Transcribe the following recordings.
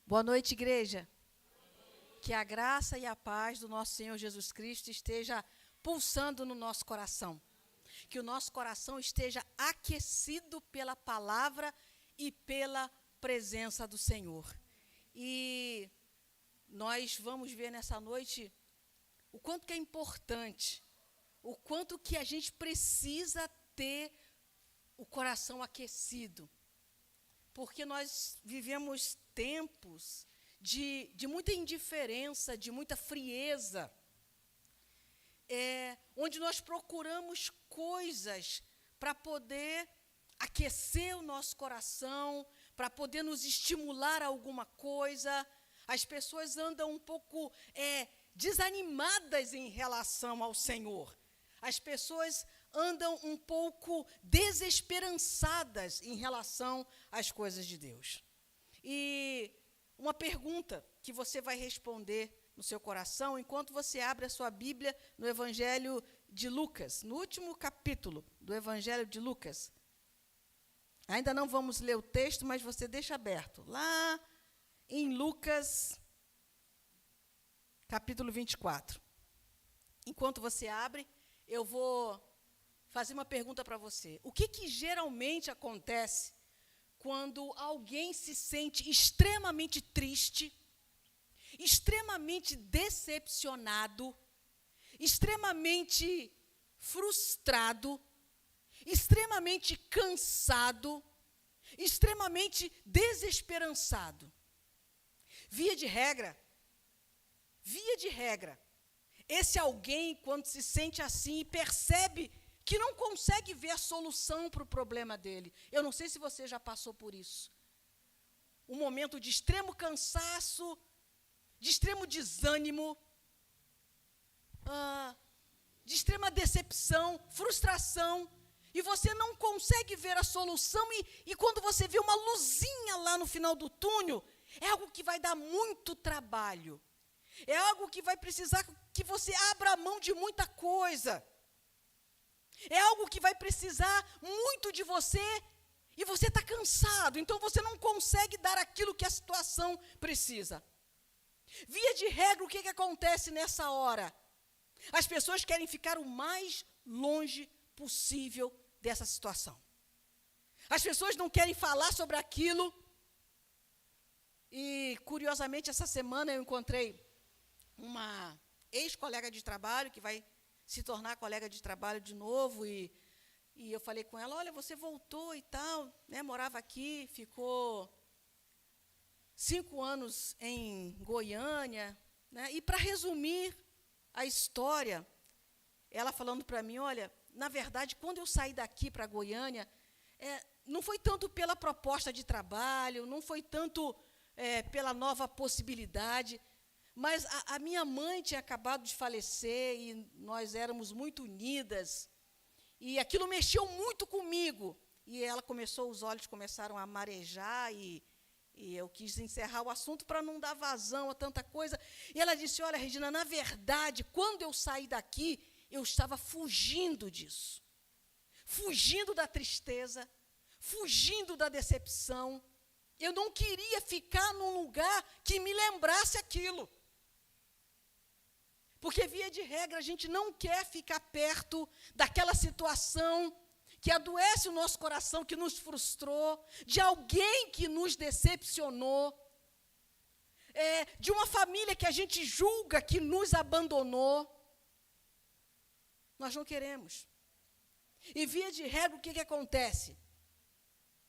Boa noite, igreja. Que a graça e a paz do nosso Senhor Jesus Cristo esteja pulsando no nosso coração. Que o nosso coração esteja aquecido pela palavra e pela presença do Senhor. E nós vamos ver nessa noite o quanto que é importante, o quanto que a gente precisa ter o coração aquecido. Porque nós vivemos tempos de muita indiferença, de muita frieza, onde nós procuramos coisas para poder aquecer o nosso coração, para poder nos estimular a alguma coisa. As pessoas andam um pouco desanimadas em relação ao Senhor. As pessoas andam um pouco desesperançadas em relação às coisas de Deus. E uma pergunta que você vai responder no seu coração, enquanto você abre a sua Bíblia no Evangelho de Lucas, no último capítulo do Evangelho de Lucas. Ainda não vamos ler o texto, mas você deixa aberto. Lá em Lucas, capítulo 24. Enquanto você abre, eu vou fazer uma pergunta para você. O que geralmente acontece quando alguém se sente extremamente triste, extremamente decepcionado, extremamente frustrado, extremamente cansado, extremamente desesperançado? Via de regra, esse alguém, quando se sente assim e percebe que não consegue ver a solução para o problema dele. Eu não sei se você já passou por isso. Um momento de extremo cansaço, de extremo desânimo, de extrema decepção, frustração, e você não consegue ver a solução, e quando você vê uma luzinha lá no final do túnel, é algo que vai dar muito trabalho. É algo que vai precisar que você abra a mão de muita coisa. É algo que vai precisar muito de você e você está cansado, então você não consegue dar aquilo que a situação precisa. Via de regra, o que acontece nessa hora? As pessoas querem ficar o mais longe possível dessa situação. As pessoas não querem falar sobre aquilo. E, curiosamente, essa semana eu encontrei uma ex-colega de trabalho que vai se tornar colega de trabalho de novo, e eu falei com ela, olha, você voltou e tal, né, morava aqui, ficou 5 anos em Goiânia, né, e para resumir a história, ela falando para mim, olha, na verdade, quando eu saí daqui para Goiânia, não foi tanto pela proposta de trabalho, não foi tanto pela nova possibilidade, mas a minha mãe tinha acabado de falecer e nós éramos muito unidas. E aquilo mexeu muito comigo. E ela os olhos começaram a marejar e eu quis encerrar o assunto para não dar vazão a tanta coisa. E ela disse, olha, Regina, na verdade, quando eu saí daqui, eu estava fugindo disso. Fugindo da tristeza, fugindo da decepção. Eu não queria ficar num lugar que me lembrasse aquilo. Porque, via de regra, a gente não quer ficar perto daquela situação que adoece o nosso coração, que nos frustrou, de alguém que nos decepcionou, de uma família que a gente julga que nos abandonou. Nós não queremos. E, via de regra, o que acontece?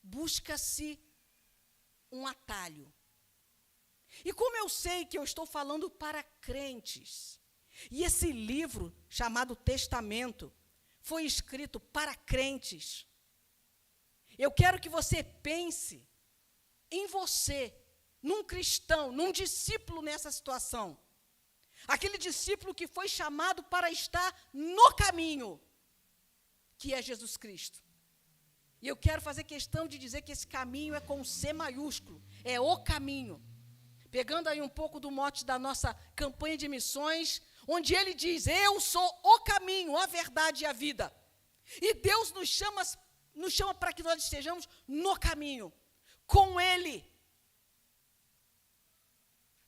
Busca-se um atalho. E como eu sei que eu estou falando para crentes, e esse livro, chamado Testamento, foi escrito para crentes, eu quero que você pense em você, num cristão, num discípulo nessa situação. Aquele discípulo que foi chamado para estar no caminho, que é Jesus Cristo. E eu quero fazer questão de dizer que esse caminho é com C maiúsculo, é o caminho. Pegando aí um pouco do mote da nossa campanha de missões, onde ele diz, eu sou o caminho, a verdade e a vida. E Deus nos chama para que nós estejamos no caminho, com Ele.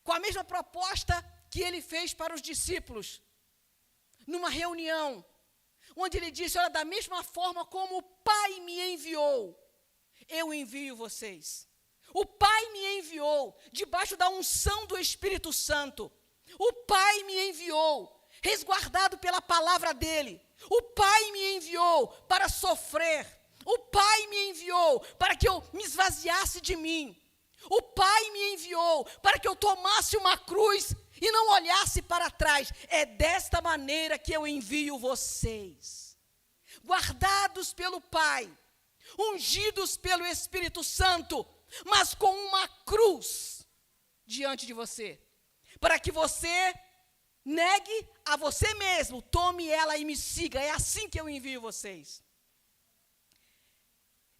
com a mesma proposta que ele fez para os discípulos, numa reunião, onde ele disse: olha, da mesma forma como o Pai me enviou, eu envio vocês. O Pai me enviou, debaixo da unção do Espírito Santo. O Pai me enviou, resguardado pela palavra dele. O Pai me enviou para sofrer. O Pai me enviou para que eu me esvaziasse de mim. O Pai me enviou para que eu tomasse uma cruz e não olhasse para trás. É desta maneira que eu envio vocês, guardados pelo Pai, ungidos pelo Espírito Santo, mas com uma cruz diante de você, para que você negue a você mesmo, tome ela e me siga. É assim que eu envio vocês.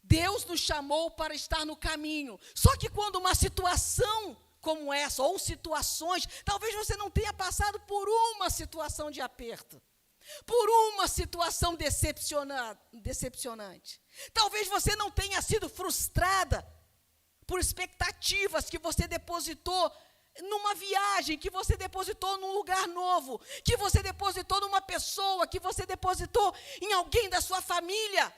Deus nos chamou para estar no caminho. Só que quando uma situação como essa, ou situações, talvez você não tenha passado por uma situação de aperto, por uma situação decepcionante. Talvez você não tenha sido frustrada por expectativas que você depositou numa viagem, que você depositou num lugar novo, que você depositou numa pessoa, que você depositou em alguém da sua família,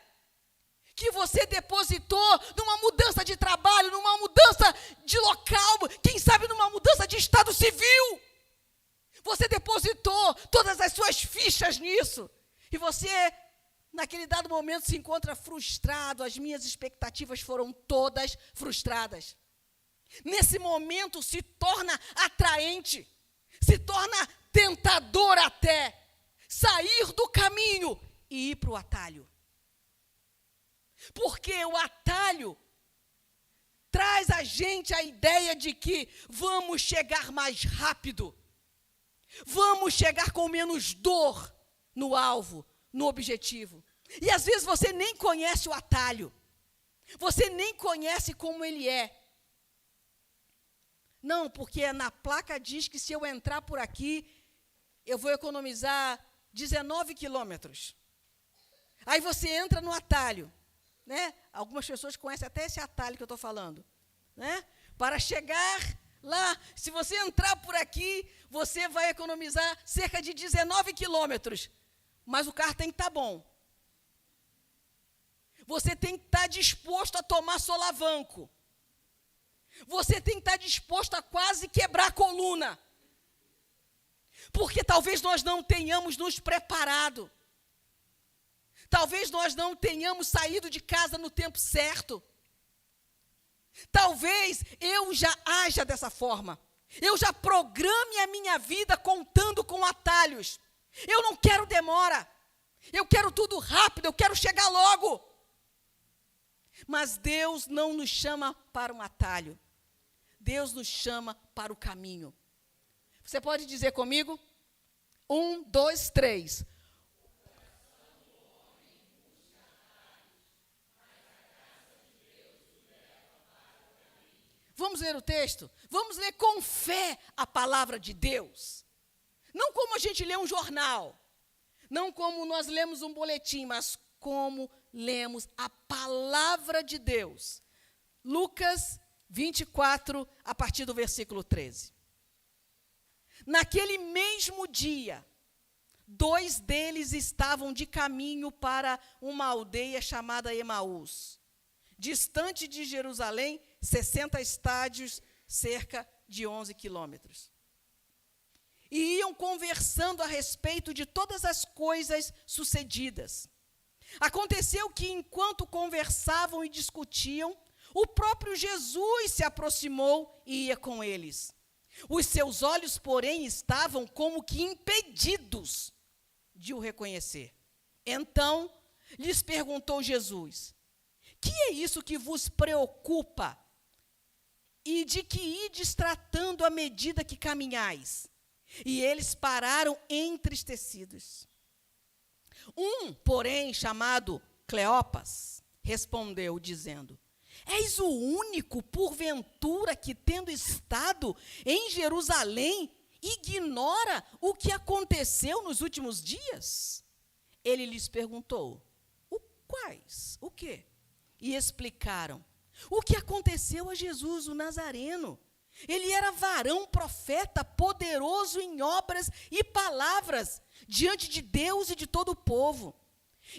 que você depositou numa mudança de trabalho, numa mudança de local, quem sabe numa mudança de estado civil. Você depositou todas as suas fichas nisso. E você, naquele dado momento, se encontra frustrado. As minhas expectativas foram todas frustradas. Nesse momento se torna atraente, se torna tentador até sair do caminho e ir para o atalho. Porque o atalho traz a gente a ideia de que vamos chegar mais rápido, vamos chegar com menos dor no alvo, no objetivo. E às vezes você nem conhece o atalho, você nem conhece como ele é. Não, porque na placa diz que se eu entrar por aqui, eu vou economizar 19 quilômetros. Aí você entra no atalho. Né? Algumas pessoas conhecem até esse atalho que eu estou falando. Né? Para chegar lá, se você entrar por aqui, você vai economizar cerca de 19 quilômetros. Mas o carro tem que estar bom. Você tem que estar disposto a tomar solavanco. Você tem que estar disposto a quase quebrar a coluna. Porque talvez nós não tenhamos nos preparado. Talvez nós não tenhamos saído de casa no tempo certo. Talvez eu já haja dessa forma. Eu já programe a minha vida contando com atalhos. Eu não quero demora. Eu quero tudo rápido, eu quero chegar logo. Mas Deus não nos chama para um atalho. Deus nos chama para o caminho. Você pode dizer comigo? 1, 2, 3. Vamos ler o texto? Vamos ler com fé a palavra de Deus. Não como a gente lê um jornal, não como nós lemos um boletim, mas como lemos a palavra de Deus. Lucas 24, a partir do versículo 13. Naquele mesmo dia, 2 deles estavam de caminho para uma aldeia chamada Emaús, distante de Jerusalém, 60 estádios, cerca de 11 quilômetros. E iam conversando a respeito de todas as coisas sucedidas. Aconteceu que, enquanto conversavam e discutiam, o próprio Jesus se aproximou e ia com eles. Os seus olhos, porém, estavam como que impedidos de o reconhecer. Então, lhes perguntou Jesus: que é isso que vos preocupa? E de que ides tratando à medida que caminhais? E eles pararam entristecidos. Um, porém, chamado Cleopas, respondeu, dizendo: és o único, porventura, que, tendo estado em Jerusalém, ignora o que aconteceu nos últimos dias? Ele lhes perguntou: quais? O quê? E explicaram o que aconteceu a Jesus, o Nazareno, Ele era varão, profeta, poderoso em obras e palavras, diante de Deus e de todo o povo.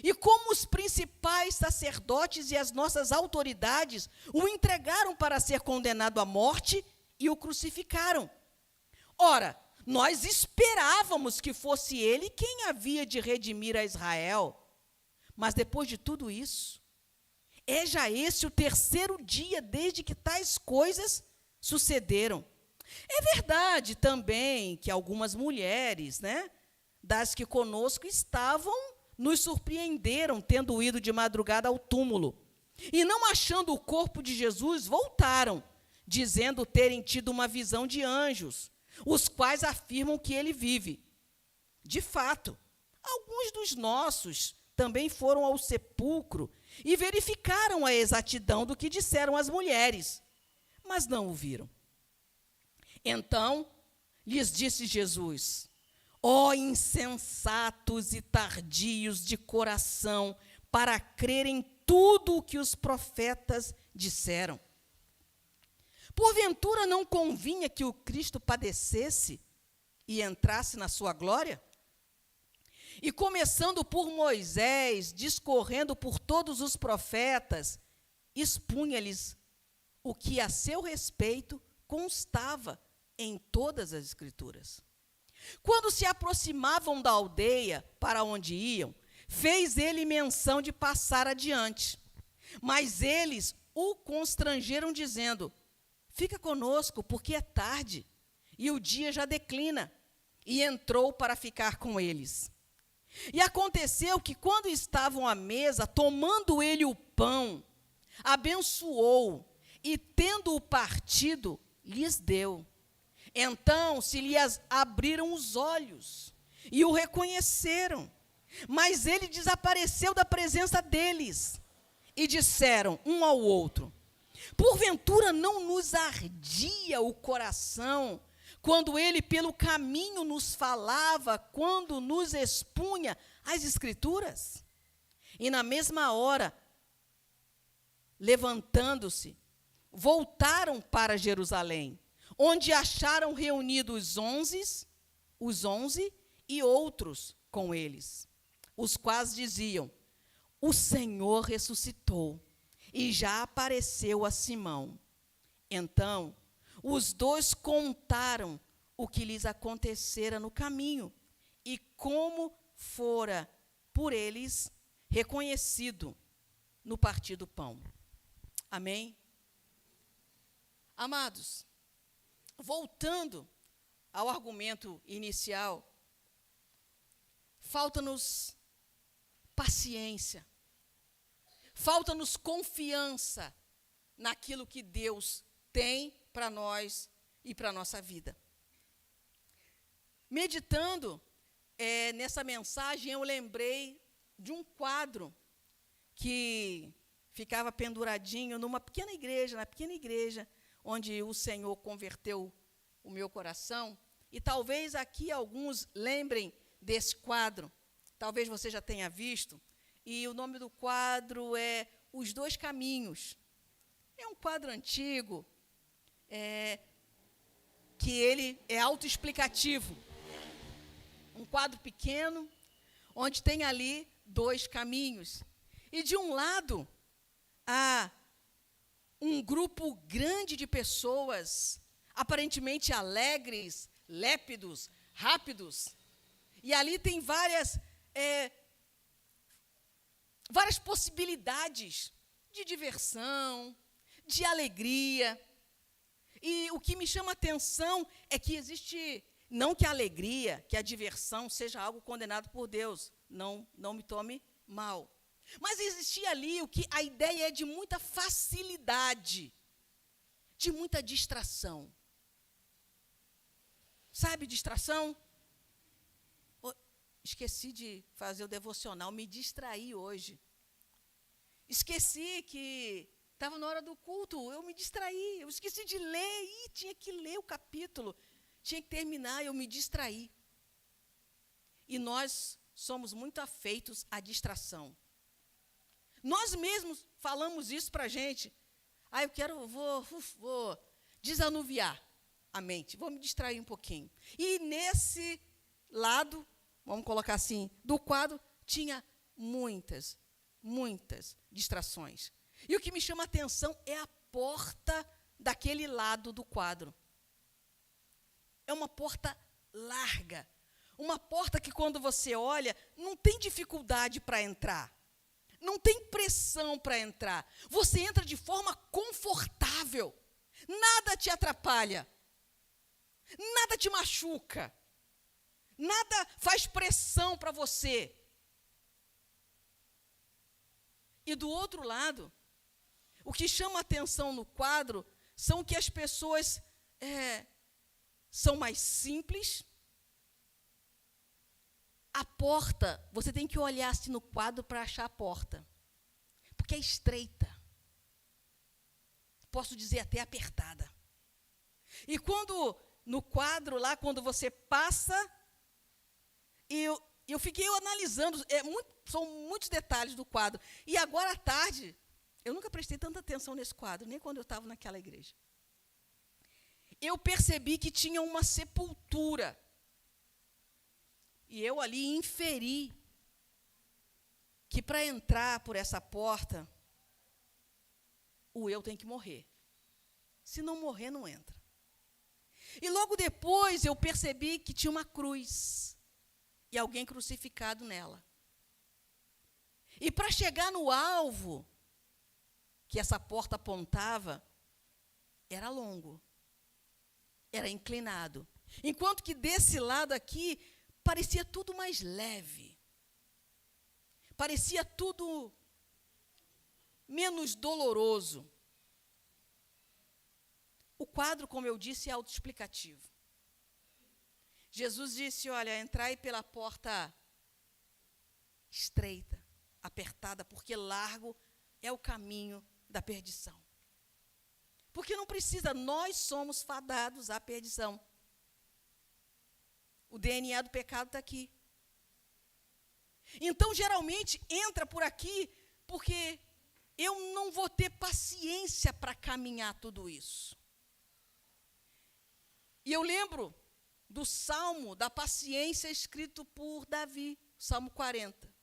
E como os principais sacerdotes e as nossas autoridades o entregaram para ser condenado à morte e o crucificaram. Ora, nós esperávamos que fosse ele quem havia de redimir a Israel. Mas depois de tudo isso, é já esse o terceiro dia desde que tais coisas sucederam. É verdade também que algumas mulheres, das que conosco estavam, nos surpreenderam tendo ido de madrugada ao túmulo. E não achando o corpo de Jesus, voltaram, dizendo terem tido uma visão de anjos, os quais afirmam que ele vive. De fato, alguns dos nossos também foram ao sepulcro e verificaram a exatidão do que disseram as mulheres, mas não o viram. Então lhes disse Jesus: ó insensatos e tardios de coração, para crer em tudo o que os profetas disseram. Porventura não convinha que o Cristo padecesse e entrasse na sua glória? E começando por Moisés, discorrendo por todos os profetas, expunha-lhes o que a seu respeito constava em todas as Escrituras. Quando se aproximavam da aldeia para onde iam, fez ele menção de passar adiante. Mas eles o constrangeram, dizendo: fica conosco, porque é tarde, e o dia já declina. E entrou para ficar com eles. E aconteceu que, quando estavam à mesa, tomando ele o pão, abençoou, e tendo-o partido, lhes deu. Então se lhes abriram os olhos, e o reconheceram. Mas ele desapareceu da presença deles, e disseram um ao outro: porventura não nos ardia o coração, quando ele pelo caminho nos falava, quando nos expunha as Escrituras? E na mesma hora, levantando-se, voltaram para Jerusalém, onde acharam reunidos os 11 e outros com eles, os quais diziam: o Senhor ressuscitou e já apareceu a Simão. Então, os dois contaram o que lhes acontecera no caminho e como fora por eles reconhecido no partir do pão. Amém? Amados, voltando ao argumento inicial, falta-nos paciência, falta-nos confiança naquilo que Deus tem para nós e para a nossa vida. Meditando nessa mensagem, eu lembrei de um quadro que ficava penduradinho na pequena igreja, onde o Senhor converteu o meu coração. E talvez aqui alguns lembrem desse quadro, talvez você já tenha visto, e o nome do quadro é Os Dois Caminhos. É um quadro antigo, que ele é autoexplicativo. Um quadro pequeno, onde tem ali dois caminhos. E de um lado, há um grupo grande de pessoas, aparentemente alegres, lépidos, rápidos. E ali tem várias possibilidades de diversão, de alegria. E o que me chama a atenção é que existe, não que a alegria, que a diversão seja algo condenado por Deus, não me tome mal. Mas existia ali a ideia é de muita facilidade, de muita distração. Sabe, distração? Esqueci de fazer o devocional, me distraí hoje. Esqueci que estava na hora do culto, eu me distraí, eu esqueci de ler, tinha que ler o capítulo, tinha que terminar, eu me distraí. E nós somos muito afeitos à distração. Nós mesmos falamos isso para a gente. desanuviar a mente, vou me distrair um pouquinho. E nesse lado, vamos colocar assim, do quadro, tinha muitas distrações. E o que me chama a atenção é a porta daquele lado do quadro. É uma porta larga. Uma porta que, quando você olha, não tem dificuldade para entrar. Não tem pressão para entrar. Você entra de forma confortável. Nada te atrapalha. Nada te machuca. Nada faz pressão para você. E do outro lado, o que chama a atenção no quadro são que as pessoas são mais simples. A porta, você tem que olhar assim no quadro para achar a porta, porque é estreita. Posso dizer até apertada. E quando, no quadro lá, quando você passa, eu fiquei analisando, são muitos detalhes do quadro. E agora à tarde, eu nunca prestei tanta atenção nesse quadro, nem quando eu estava naquela igreja. Eu percebi que tinha uma sepultura. E eu ali inferi que para entrar por essa porta, o eu tem que morrer. Se não morrer, não entra. E logo depois eu percebi que tinha uma cruz e alguém crucificado nela. E para chegar no alvo que essa porta apontava, era longo, era inclinado. Enquanto que desse lado aqui, parecia tudo mais leve. Parecia tudo menos doloroso. O quadro, como eu disse, é autoexplicativo. Jesus disse, olha, entrai pela porta estreita, apertada, porque largo é o caminho da perdição. Porque não precisa, nós somos fadados à perdição. O DNA do pecado está aqui. Então, geralmente, entra por aqui, porque eu não vou ter paciência para caminhar tudo isso. E eu lembro do Salmo da paciência escrito por Davi, Salmo 40.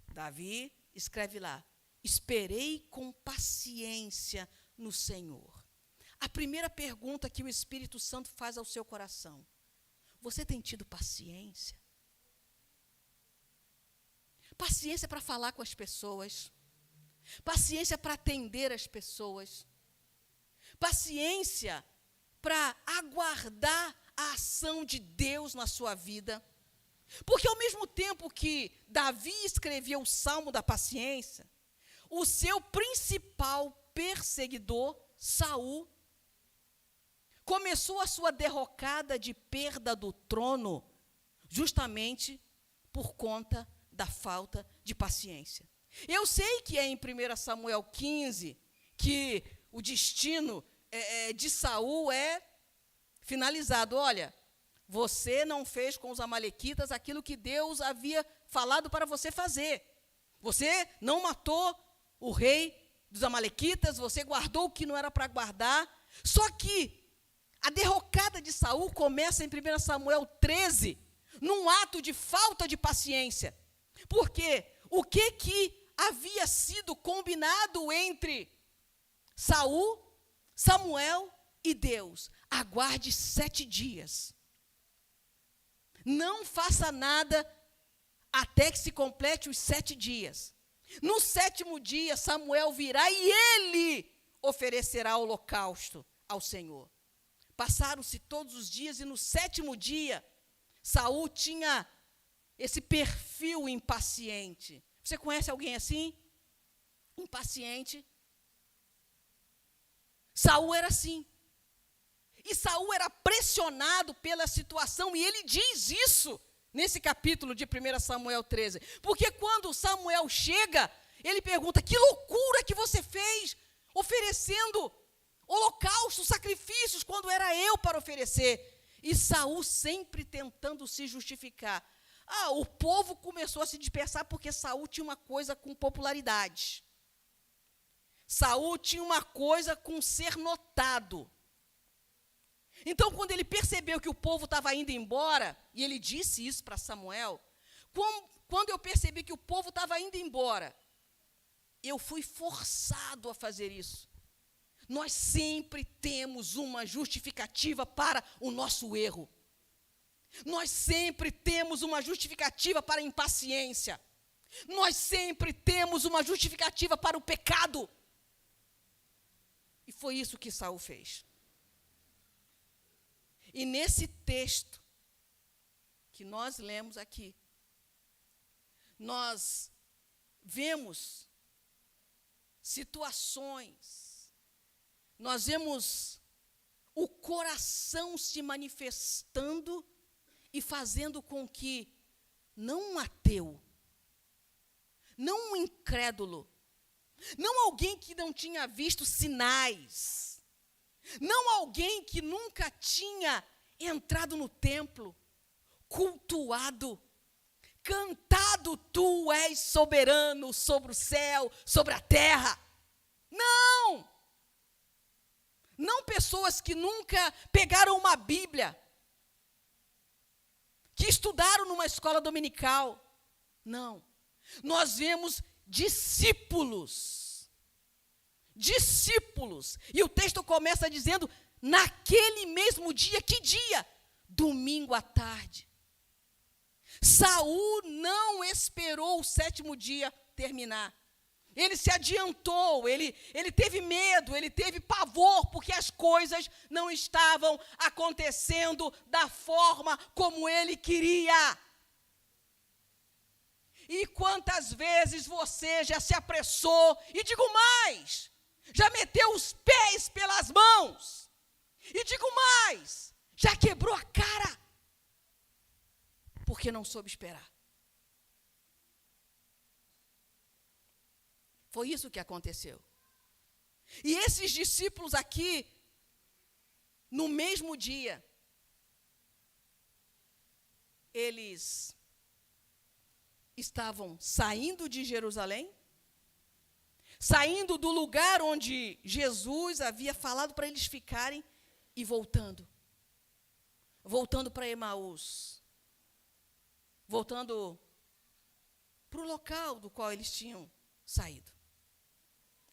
Davi escreve lá, esperei com paciência no Senhor. A primeira pergunta que o Espírito Santo faz ao seu coração, você tem tido paciência? Paciência para falar com as pessoas. Paciência para atender as pessoas. Paciência para aguardar a ação de Deus na sua vida. Porque ao mesmo tempo que Davi escrevia o Salmo da paciência, o seu principal perseguidor, Saul, começou a sua derrocada de perda do trono justamente por conta da falta de paciência. Eu sei que é em 1 Samuel 15 que o destino de Saul é finalizado. Olha, você não fez com os amalequitas aquilo que Deus havia falado para você fazer. Você não matou o rei dos amalequitas, você guardou o que não era para guardar. Só que a derrocada de Saul começa em 1 Samuel 13, num ato de falta de paciência. Porque o que havia sido combinado entre Saul, Samuel e Deus? Aguarde 7 dias. Não faça nada até que se complete os 7 dias. No 7º dia, Samuel virá e ele oferecerá holocausto ao Senhor. Passaram-se todos os dias e no 7º dia, Saul tinha esse perfil impaciente. Você conhece alguém assim? Impaciente? Saul era assim. E Saul era pressionado pela situação, e ele diz isso nesse capítulo de 1 Samuel 13. Porque quando Samuel chega, ele pergunta, que loucura que você fez, oferecendo holocaustos, sacrifícios, quando era eu para oferecer. E Saul sempre tentando se justificar. O povo começou a se dispersar porque Saul tinha uma coisa com popularidade. Saul tinha uma coisa com ser notado. Então, quando ele percebeu que o povo estava indo embora, e ele disse isso para Samuel, quando eu percebi que o povo estava indo embora, eu fui forçado a fazer isso. Nós sempre temos uma justificativa para o nosso erro. Nós sempre temos uma justificativa para a impaciência. Nós sempre temos uma justificativa para o pecado. E foi isso que Saul fez. E nesse texto que nós lemos aqui, nós vemos situações, nós vemos o coração se manifestando e fazendo com que não um ateu, não um incrédulo, não alguém que não tinha visto sinais, não alguém que nunca tinha entrado no templo, cultuado, cantado, tu és soberano sobre o céu, sobre a terra. Não! Não pessoas que nunca pegaram uma Bíblia, que estudaram numa escola dominical. Não. Nós vemos discípulos. Discípulos. E o texto começa dizendo, naquele mesmo dia, que dia? Domingo à tarde. Saul não esperou o 7º dia terminar. Ele se adiantou, ele teve medo, ele teve pavor, porque as coisas não estavam acontecendo da forma como ele queria. E quantas vezes você já se apressou, e digo mais, já meteu os pés pelas mãos, e digo mais, já quebrou a cara, porque não soube esperar. Foi isso que aconteceu. E esses discípulos aqui, no mesmo dia, eles estavam saindo de Jerusalém, saindo do lugar onde Jesus havia falado para eles ficarem e voltando para Emaús, voltando para o local do qual eles tinham saído.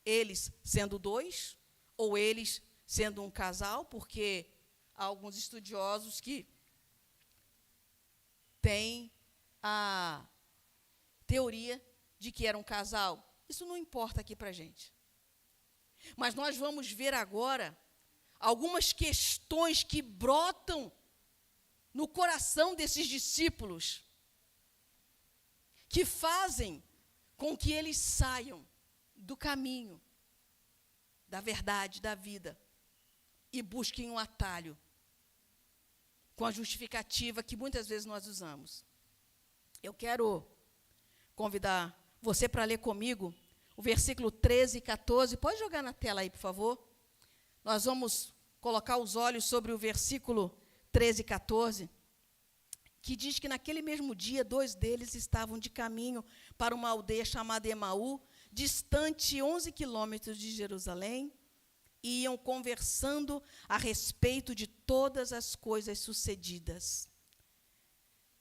Eles sendo 2, ou eles sendo um casal, porque há alguns estudiosos que têm a teoria de que era um casal. Isso não importa aqui para a gente. Mas nós vamos ver agora algumas questões que brotam no coração desses discípulos, que fazem com que eles saiam do caminho, da verdade, da vida, e busquem um atalho, com a justificativa que muitas vezes nós usamos. Eu quero convidar você para ler comigo o versículo 13 e 14. Pode jogar na tela aí, por favor. Nós vamos colocar os olhos sobre o versículo 13 e 14, que diz que naquele mesmo dia, 2 deles estavam de caminho para uma aldeia chamada Emaú, distante 11 quilômetros de Jerusalém, e iam conversando a respeito de todas as coisas sucedidas.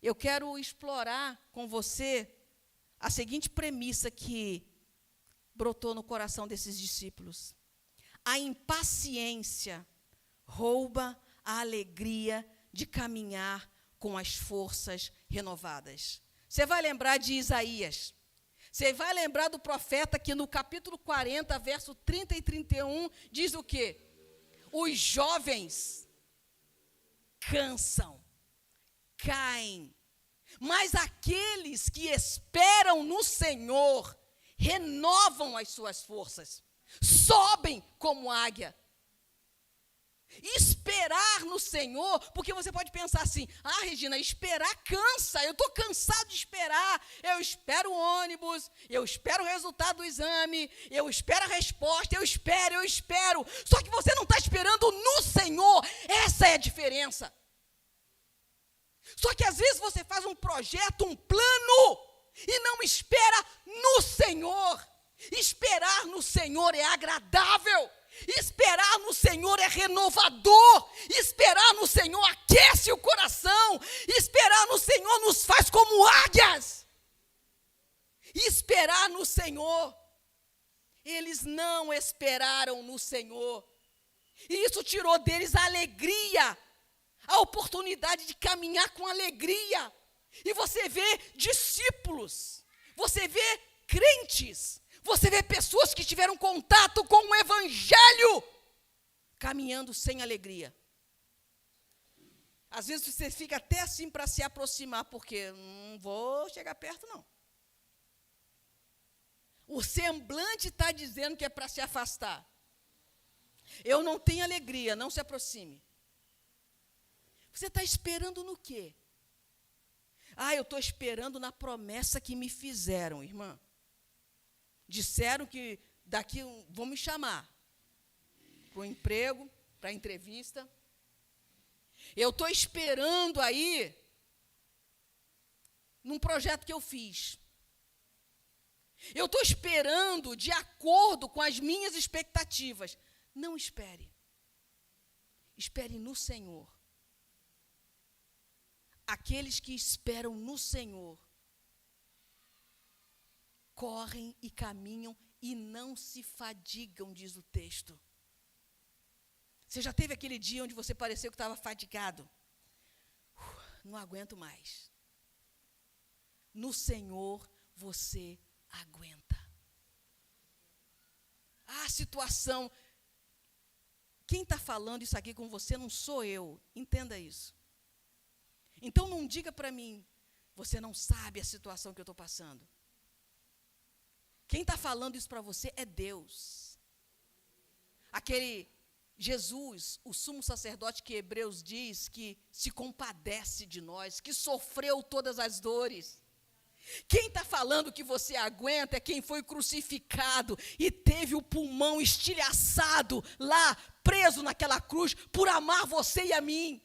Eu quero explorar com você a seguinte premissa que brotou no coração desses discípulos. A impaciência rouba a alegria de caminhar com as forças renovadas. Você vai lembrar de Isaías. Você vai lembrar do profeta que no capítulo 40, verso 30 e 31, diz o quê? Os jovens cansam, caem, mas aqueles que esperam no Senhor renovam as suas forças, sobem como águia. Esperar no Senhor, porque você pode pensar assim, Regina, esperar cansa, eu estou cansado de esperar, eu espero o ônibus, eu espero o resultado do exame, eu espero a resposta, eu espero, só que você não está esperando no Senhor, essa é a diferença. Só que às vezes você faz um projeto, um plano, e não espera no Senhor. Esperar no Senhor é agradável. Esperar no Senhor é renovador. Esperar Senhor aquece o coração. Esperar no Senhor nos faz como águias. Esperar no Senhor. Eles não esperaram no Senhor. E isso tirou deles a alegria, a oportunidade de caminhar com alegria. E você vê discípulos, você vê crentes, você vê pessoas que tiveram contato com o Evangelho, caminhando sem alegria. Às vezes você fica até assim para se aproximar, porque não vou chegar perto, não. O semblante está dizendo que é para se afastar. Eu não tenho alegria, não se aproxime. Você está esperando no quê? Eu estou esperando na promessa que me fizeram, irmã. Disseram que daqui vão me chamar para o emprego, para a entrevista. Eu estou esperando aí num projeto que eu fiz. Eu estou esperando de acordo com as minhas expectativas. Não espere. Espere no Senhor. Aqueles que esperam no Senhor correm e caminham e não se fadigam, diz o texto. Você já teve aquele dia onde você pareceu que estava fadigado? Não aguento mais. No Senhor você aguenta. A situação. Quem está falando isso aqui com você não sou eu. Entenda isso. Então não diga para mim, você não sabe a situação que eu estou passando. Quem está falando isso para você é Deus. Aquele Jesus, o sumo sacerdote que Hebreus diz que se compadece de nós, que sofreu todas as dores. Quem está falando que você aguenta é quem foi crucificado e teve o pulmão estilhaçado lá, preso naquela cruz, por amar você e a mim.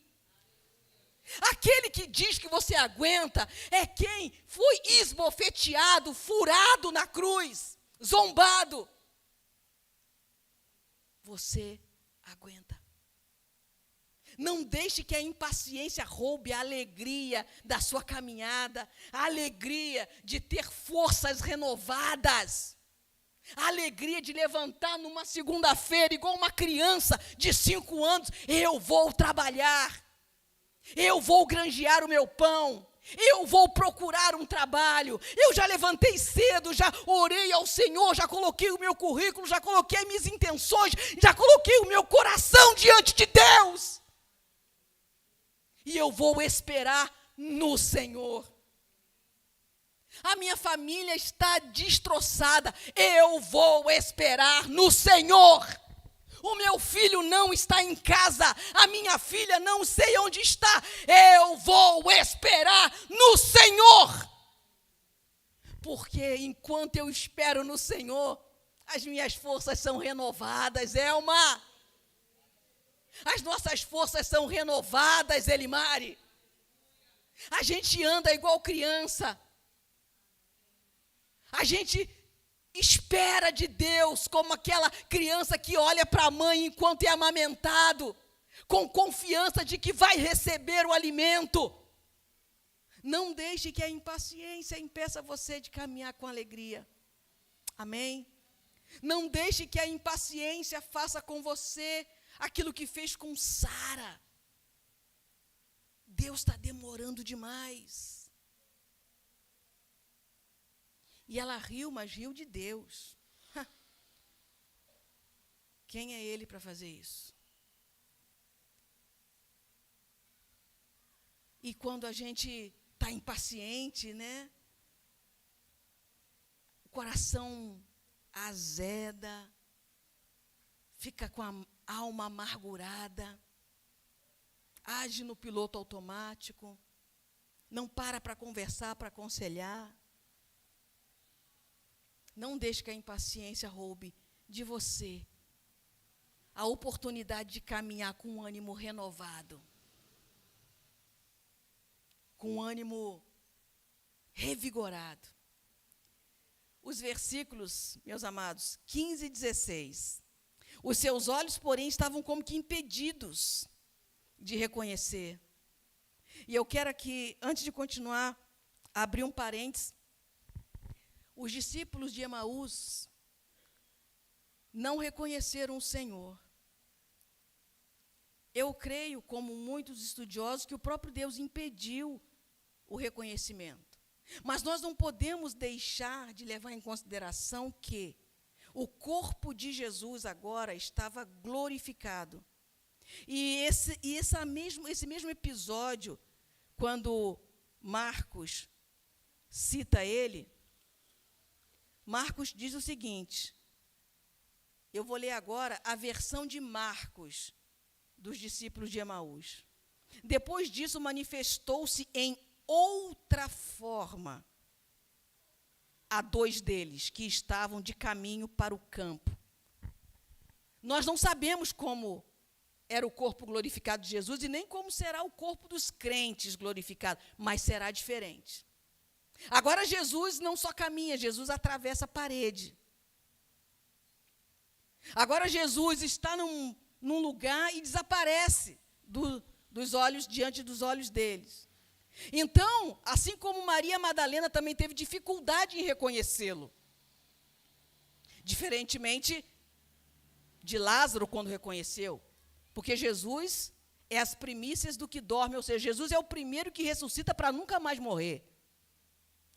Aquele que diz que você aguenta é quem foi esbofeteado, furado na cruz, zombado. Você aguenta. Não deixe que a impaciência roube a alegria da sua caminhada, a alegria de ter forças renovadas, a alegria de levantar numa segunda-feira, igual uma criança de 5 anos, eu vou trabalhar, eu vou granjear o meu pão, eu vou procurar um trabalho, eu já levantei cedo, já orei ao Senhor, já coloquei o meu currículo, já coloquei minhas intenções, já coloquei o meu coração diante de Deus. E eu vou esperar no Senhor. A minha família está destroçada, eu vou esperar no Senhor. O meu filho não está em casa, a minha filha não sei onde está, eu vou esperar no Senhor. Porque enquanto eu espero no Senhor, as minhas forças são renovadas, Elma. As nossas forças são renovadas, Elimari. A gente anda igual criança. A gente espera de Deus como aquela criança que olha para a mãe enquanto é amamentado, com confiança de que vai receber o alimento. Não deixe que a impaciência impeça você de caminhar com alegria. Amém? Não deixe que a impaciência faça com você aquilo que fez com Sara. Deus está demorando demais. E ela riu, mas riu de Deus. Quem é ele para fazer isso? E quando a gente está impaciente, né? O coração azeda, fica com a alma amargurada, age no piloto automático, não para conversar, para aconselhar. Não deixe que a impaciência roube de você a oportunidade de caminhar com um ânimo renovado, com um ânimo revigorado. Os versículos, meus amados, 15 e 16. Os seus olhos, porém, estavam como que impedidos, de reconhecer. E eu quero aqui, antes de continuar, abrir um parênteses. Os discípulos de Emaús não reconheceram o Senhor. Eu creio, como muitos estudiosos, que o próprio Deus impediu o reconhecimento. Mas nós não podemos deixar de levar em consideração que o corpo de Jesus agora estava glorificado. E esse mesmo episódio, quando Marcos cita ele, Marcos diz o seguinte, eu vou ler agora a versão de Marcos, dos discípulos de Emaús. Depois disso, manifestou-se em outra forma a dois deles, que estavam de caminho para o campo. Nós não sabemos como era o corpo glorificado de Jesus e nem como será o corpo dos crentes glorificado, mas será diferente. Agora Jesus não só caminha, Jesus atravessa a parede. Agora Jesus está num lugar e desaparece dos olhos, diante dos olhos deles. Então, assim como Maria Madalena também teve dificuldade em reconhecê-lo, diferentemente de Lázaro quando reconheceu, porque Jesus é as primícias do que dorme, ou seja, Jesus é o primeiro que ressuscita para nunca mais morrer.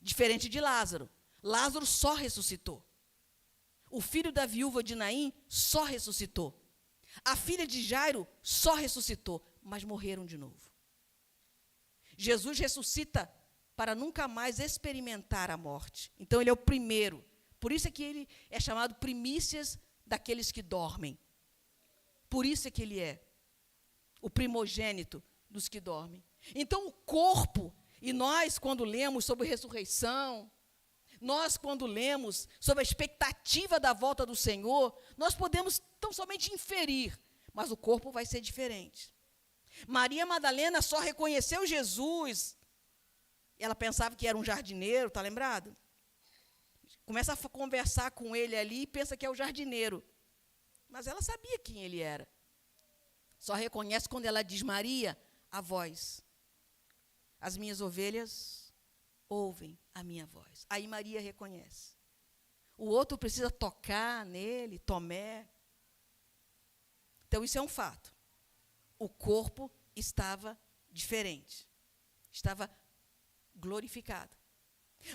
Diferente de Lázaro. Lázaro só ressuscitou. O filho da viúva de Naim só ressuscitou. A filha de Jairo só ressuscitou, mas morreram de novo. Jesus ressuscita para nunca mais experimentar a morte. Então, ele é o primeiro. Por isso é que ele é chamado primícias daqueles que dormem. Por isso é que ele é o primogênito dos que dormem. Então, o corpo, e nós, quando lemos sobre ressurreição, nós, quando lemos sobre a expectativa da volta do Senhor, nós podemos tão somente inferir, mas o corpo vai ser diferente. Maria Madalena só reconheceu Jesus. Ela pensava que era um jardineiro, está lembrado? Começa a conversar com ele ali e pensa que é o jardineiro. Mas ela sabia quem ele era. Só reconhece quando ela diz, Maria, a voz. As minhas ovelhas ouvem a minha voz. Aí Maria reconhece. O outro precisa tocar nele, Tomé. Então, isso é um fato. O corpo estava diferente. Estava glorificado.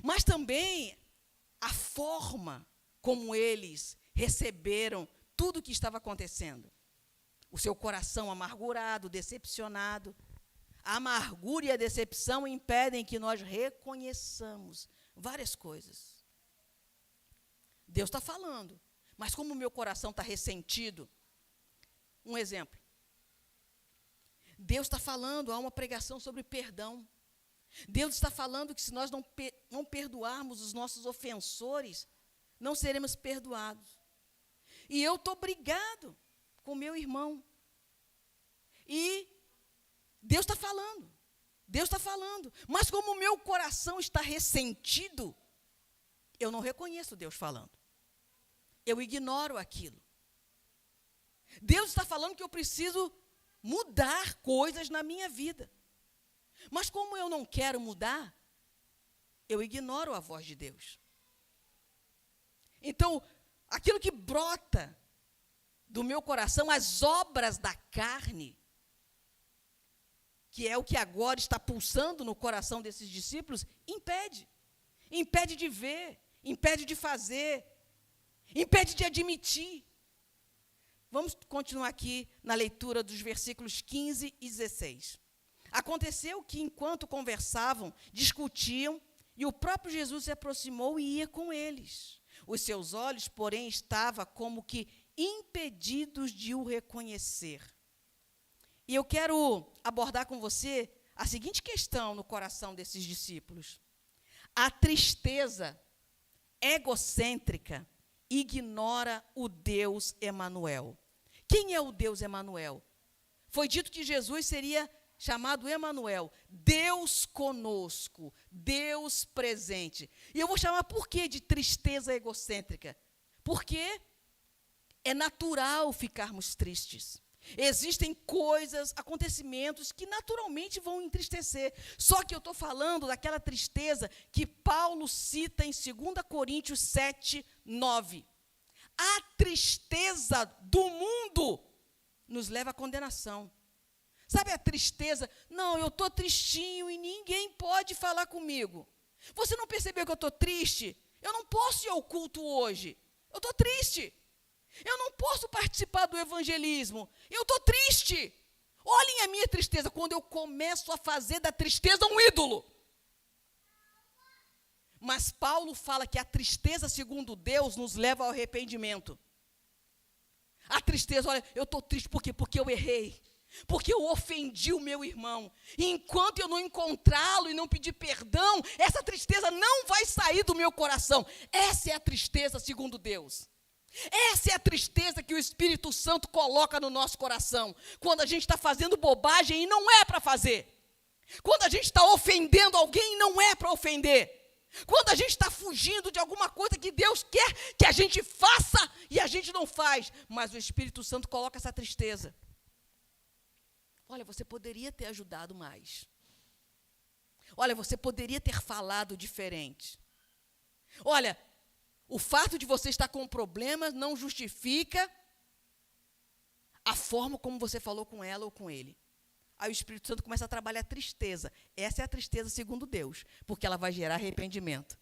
Mas também a forma como eles receberam tudo o que estava acontecendo. O seu coração amargurado, decepcionado. A amargura e a decepção impedem que nós reconheçamos várias coisas. Deus está falando, mas como o meu coração está ressentido, um exemplo. Deus está falando, há uma pregação sobre perdão. Deus está falando que se nós não perdoarmos os nossos ofensores, não seremos perdoados. E eu estou brigado com meu irmão. E Deus está falando. Deus está falando. Mas como o meu coração está ressentido, eu não reconheço Deus falando. Eu ignoro aquilo. Deus está falando que eu preciso mudar coisas na minha vida. Mas como eu não quero mudar, eu ignoro a voz de Deus. Então, aquilo que brota do meu coração, as obras da carne, que é o que agora está pulsando no coração desses discípulos, impede. Impede de ver, impede de fazer, impede de admitir. Vamos continuar aqui na leitura dos versículos 15 e 16. Aconteceu que, enquanto conversavam, discutiam, e o próprio Jesus se aproximou e ia com eles. Os seus olhos, porém, estavam como que impedidos de o reconhecer. E eu quero abordar com você a seguinte questão no coração desses discípulos. A tristeza egocêntrica ignora o Deus Emanuel. Quem é o Deus Emanuel? Foi dito que Jesus seria chamado Emanuel, Deus conosco, Deus presente. E eu vou chamar por quê de tristeza egocêntrica? Porque é natural ficarmos tristes. Existem coisas, acontecimentos que naturalmente vão entristecer. Só que eu estou falando daquela tristeza que Paulo cita em 2 Coríntios 7, 9. A tristeza do mundo nos leva à condenação. Sabe a tristeza? Não, eu estou tristinho e ninguém pode falar comigo. Você não percebeu que eu estou triste? Eu não posso ir ao culto hoje. Eu estou triste. Eu não posso participar do evangelismo. Eu estou triste. Olhem a minha tristeza, quando eu começo a fazer da tristeza um ídolo. Mas Paulo fala que a tristeza, segundo Deus, nos leva ao arrependimento. A tristeza, olha, eu estou triste por quê? Porque eu errei. Porque eu ofendi o meu irmão. E enquanto eu não encontrá-lo e não pedir perdão, essa tristeza não vai sair do meu coração. Essa é a tristeza segundo Deus. Essa é a tristeza que o Espírito Santo coloca no nosso coração. Quando a gente está fazendo bobagem e não é para fazer. Quando a gente está ofendendo alguém e não é para ofender. Quando a gente está fugindo de alguma coisa que Deus quer que a gente faça e a gente não faz. Mas o Espírito Santo coloca essa tristeza. Olha, você poderia ter ajudado mais. Olha, você poderia ter falado diferente. Olha, o fato de você estar com problemas não justifica a forma como você falou com ela ou com ele. Aí o Espírito Santo começa a trabalhar a tristeza. Essa é a tristeza segundo Deus, porque ela vai gerar arrependimento.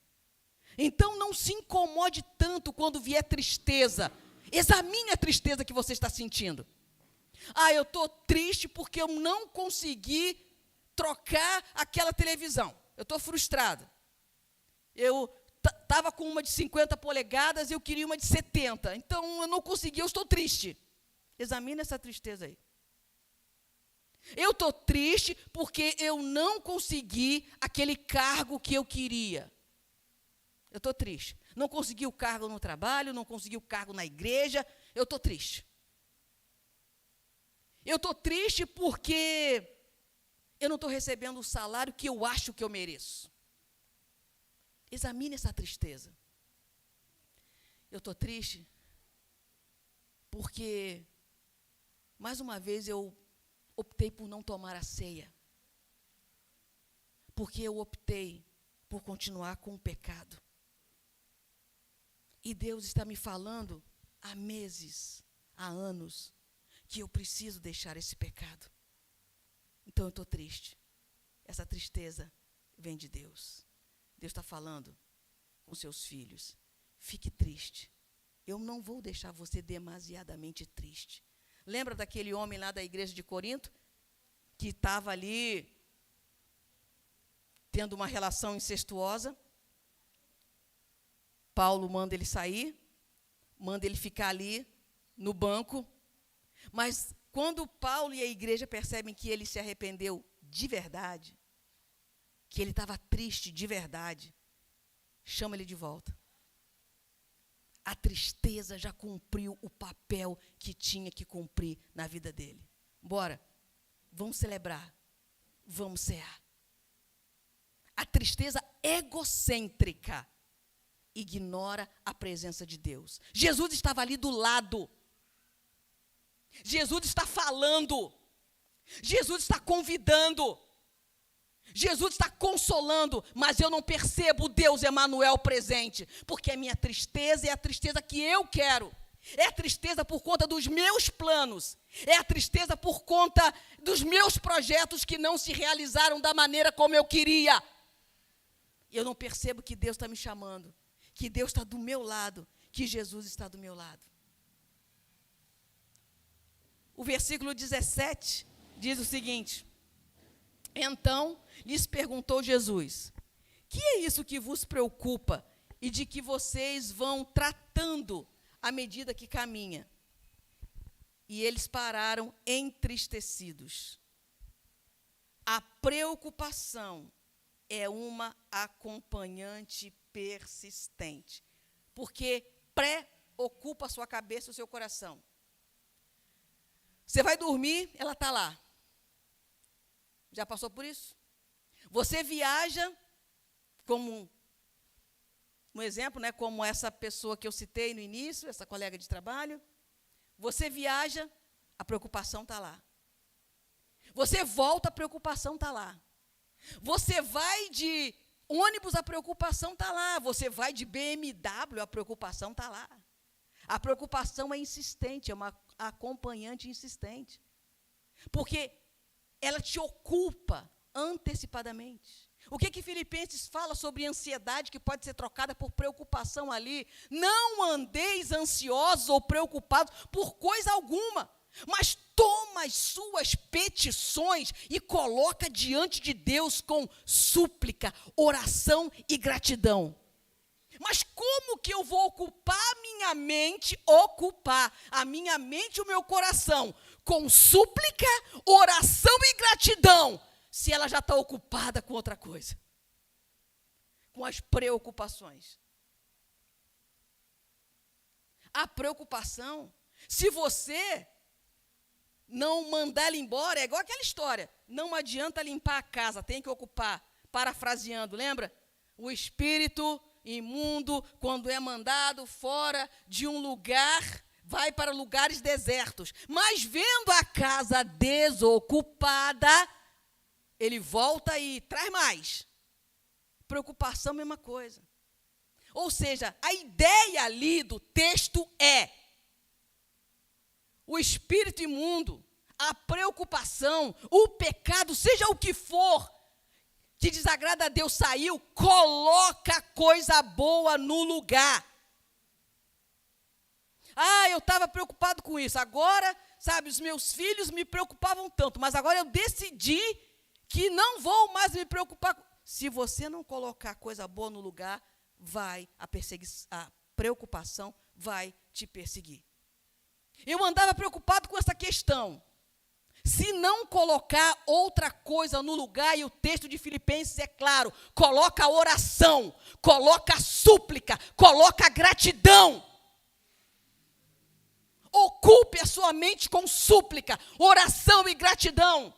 Então não se incomode tanto quando vier tristeza. Examine a tristeza que você está sentindo. Ah, eu estou triste porque eu não consegui trocar aquela televisão. Eu estou frustrado. Eu estava com uma de 50 polegadas e eu queria uma de 70. Então, eu não consegui, eu estou triste. Examine essa tristeza aí. Eu estou triste porque eu não consegui aquele cargo que eu queria. Eu estou triste. Não consegui o cargo no trabalho, não consegui o cargo na igreja. Eu estou triste. Eu estou triste porque eu não estou recebendo o salário que eu acho que eu mereço. Examine essa tristeza. Eu estou triste porque, mais uma vez, eu optei por não tomar a ceia. Porque eu optei por continuar com o pecado. E Deus está me falando há meses, há anos, que eu preciso deixar esse pecado. Então eu estou triste. Essa tristeza vem de Deus. Deus está falando com seus filhos. Fique triste. Eu não vou deixar você demasiadamente triste. Lembra daquele homem lá da igreja de Corinto? Que estava ali tendo uma relação incestuosa. Paulo manda ele sair, manda ele ficar ali no banco. Mas quando Paulo e a igreja percebem que ele se arrependeu de verdade, que ele estava triste de verdade, chama ele de volta. A tristeza já cumpriu o papel que tinha que cumprir na vida dele. Bora, vamos celebrar, vamos cear. A tristeza egocêntrica ignora a presença de Deus. Jesus estava ali do lado. Jesus está falando. Jesus está convidando. Jesus está consolando, mas eu não percebo o Deus Emanuel presente, porque a minha tristeza é a tristeza que eu quero. É a tristeza por conta dos meus planos. É a tristeza por conta dos meus projetos que não se realizaram da maneira como eu queria. Eu não percebo que Deus está me chamando, que Deus está do meu lado, que Jesus está do meu lado. O versículo 17 diz o seguinte: então lhes perguntou Jesus: que é isso que vos preocupa e de que vocês vão tratando à medida que caminha? E eles pararam entristecidos. A preocupação é uma acompanhante persistente, porque preocupa a sua cabeça e o seu coração. Você vai dormir, ela está lá. Já passou por isso? Você viaja, como um exemplo, né, como essa pessoa que eu citei no início, essa colega de trabalho. Você viaja a preocupação está lá. Você volta, a preocupação está lá. Você vai de ônibus, a preocupação está lá. Você vai de BMW, a preocupação está lá. A preocupação é insistente, é uma acompanhante insistente. Porque ela te ocupa antecipadamente. O que Filipenses fala sobre ansiedade que pode ser trocada por preocupação ali? Não andeis ansiosos ou preocupados por coisa alguma, mas toma as suas petições e coloca diante de Deus com súplica, oração e gratidão. Mas como que eu vou ocupar a minha mente e o meu coração com súplica, oração e gratidão, se ela já está ocupada com outra coisa? Com as preocupações. A preocupação, se você não mandar ela embora, é igual aquela história, não adianta limpar a casa, tem que ocupar. Parafraseando, lembra? O espírito imundo, quando é mandado fora de um lugar, vai para lugares desertos. Mas vendo a casa desocupada, ele volta e traz mais. Preocupação, mesma coisa. Ou seja, a ideia ali do texto é o espírito imundo, a preocupação, o pecado, seja o que for, que desagrada a Deus saiu, coloca coisa boa no lugar. Eu estava preocupado com isso. Agora, sabe, os meus filhos me preocupavam tanto, mas agora eu decidi que não vou mais me preocupar. Se você não colocar coisa boa no lugar, a preocupação vai te perseguir. Eu andava preocupado com essa questão. Se não colocar outra coisa no lugar, e o texto de Filipenses é claro, coloca a oração, coloca a súplica, coloca a gratidão. Ocupe a sua mente com súplica, oração e gratidão.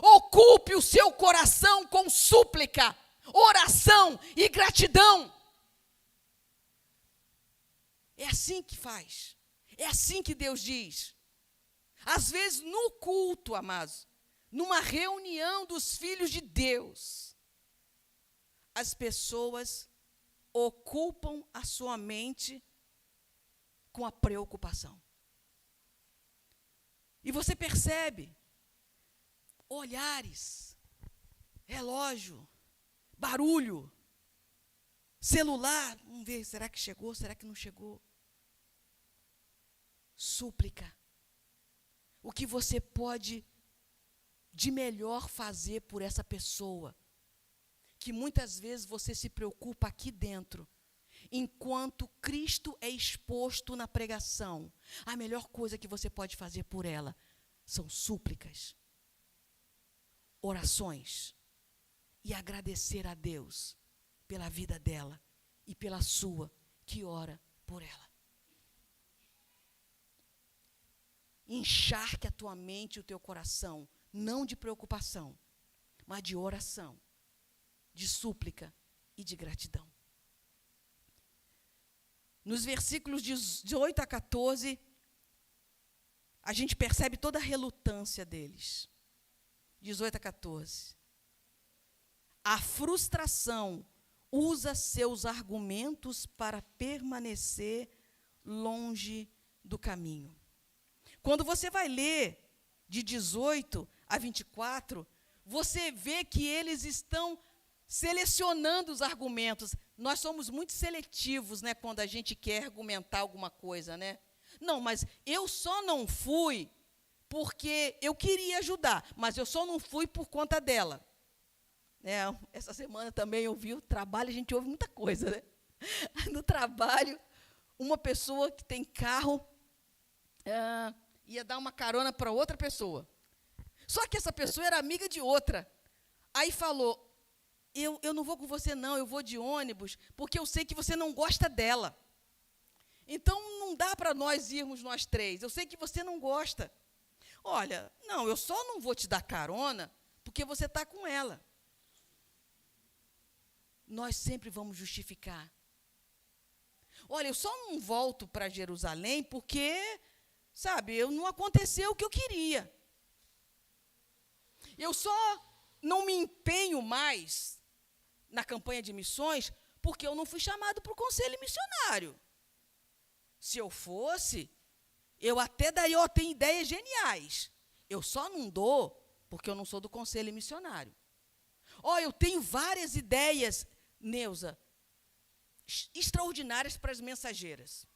Ocupe o seu coração com súplica, oração e gratidão. É assim que faz. É assim que Deus diz. Às vezes, no culto, amados, numa reunião dos filhos de Deus, as pessoas ocupam a sua mente com a preocupação. E você percebe olhares, relógio, barulho, celular, vamos ver, será que chegou, será que não chegou? Súplica. O que você pode de melhor fazer por essa pessoa, que muitas vezes você se preocupa aqui dentro, enquanto Cristo é exposto na pregação, a melhor coisa que você pode fazer por ela são súplicas, orações e agradecer a Deus pela vida dela e pela sua, que ora por ela. Encharque a tua mente e o teu coração, não de preocupação, mas de oração, de súplica e de gratidão. Nos versículos 18 a 14, a gente percebe toda a relutância deles. 18 a 14. A frustração usa seus argumentos para permanecer longe do caminho. Quando você vai ler de 18 a 24, você vê que eles estão selecionando os argumentos. Nós somos muito seletivos, né, quando a gente quer argumentar alguma coisa, né? Não, mas eu só não fui porque eu queria ajudar, mas eu só não fui por conta dela. Essa semana também eu vi o trabalho, a gente ouve muita coisa, né? No trabalho, uma pessoa que tem carro ia dar uma carona para outra pessoa. Só que essa pessoa era amiga de outra. Aí falou, eu não vou com você não, eu vou de ônibus, porque eu sei que você não gosta dela. Então, não dá para nós irmos nós três, eu sei que você não gosta. Olha, não, eu só não vou te dar carona, porque você está com ela. Nós sempre vamos justificar. Olha, eu só não volto para Jerusalém porque Sabe, não aconteceu o que eu queria. Eu só não me empenho mais na campanha de missões porque eu não fui chamado para o conselho missionário. Se eu fosse, eu até daí eu tenho ideias geniais. Eu só não dou porque eu não sou do conselho missionário. Eu tenho várias ideias, Neuza, extraordinárias para as mensageiras.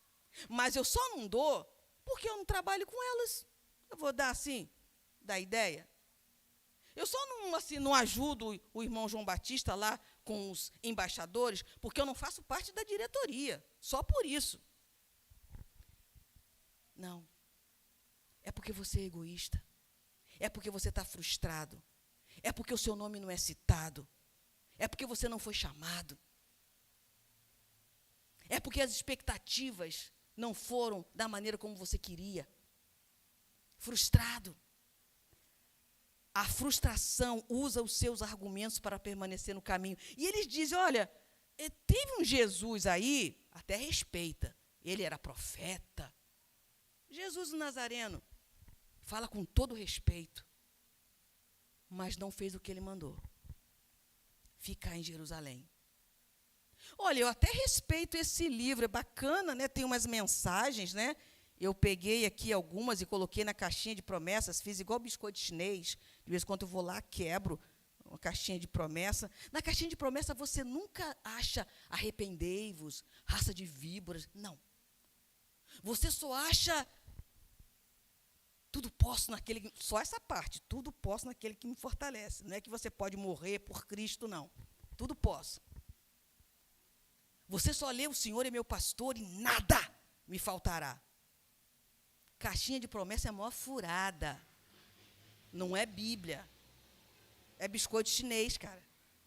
Mas eu só não dou porque eu não trabalho com elas. Eu vou dar assim, dar ideia. Eu só não ajudo o irmão João Batista lá com os embaixadores, porque eu não faço parte da diretoria. Só por isso. Não. É porque você é egoísta. É porque você está frustrado. É porque o seu nome não é citado. É porque você não foi chamado. É porque as expectativas não foram da maneira como você queria. Frustrado. A frustração usa os seus argumentos para permanecer no caminho. E eles dizem, olha, teve um Jesus aí, até respeita, ele era profeta. Jesus o Nazareno fala com todo respeito, mas não fez o que ele mandou. Ficar em Jerusalém. Olha, eu até respeito esse livro, é bacana, né? Tem umas mensagens, né? Eu peguei aqui algumas e coloquei na caixinha de promessas, fiz igual biscoito chinês. De vez em quando eu vou lá, quebro uma caixinha de promessa. Na caixinha de promessa você nunca acha arrependei-vos, raça de víboras. Não. Você só acha tudo posso naquele... Só essa parte, tudo posso naquele que me fortalece. Não é que você pode morrer por Cristo, não. Tudo posso. Você só lê o Senhor é meu pastor e nada me faltará. Caixinha de promessa é a maior furada. Não é Bíblia. É biscoito chinês, cara.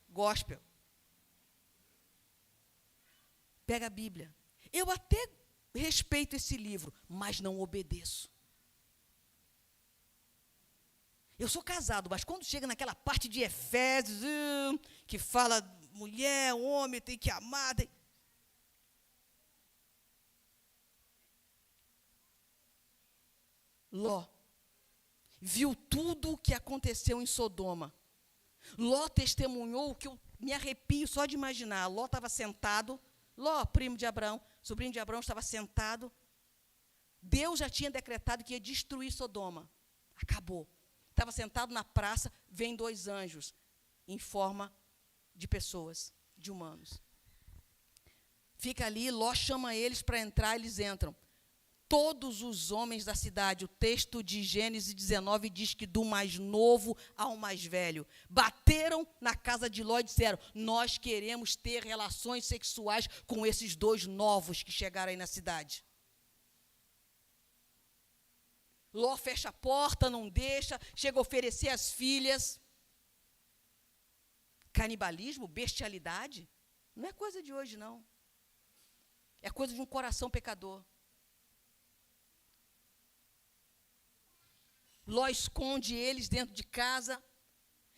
Gospel. Pega a Bíblia. Eu até respeito esse livro, mas não obedeço. Eu sou casado, mas quando chega naquela parte de Efésios, que fala mulher, homem, tem que amar... Ló viu tudo o que aconteceu em Sodoma. Ló testemunhou o que eu me arrepio só de imaginar. Ló estava sentado, Ló, primo de Abraão, sobrinho de Abraão, estava sentado. Deus já tinha decretado que ia destruir Sodoma. Acabou. Estava sentado na praça, vem 2 anjos em forma de pessoas, de humanos. Fica ali, Ló chama eles para entrar, eles entram. Todos os homens da cidade, o texto de Gênesis 19 diz que do mais novo ao mais velho, bateram na casa de Ló e disseram, nós queremos ter relações sexuais com esses 2 novos que chegaram aí na cidade. Ló fecha a porta, não deixa, chega a oferecer as filhas. Canibalismo, bestialidade, não é coisa de hoje, não. É coisa de um coração pecador. Ló esconde eles dentro de casa,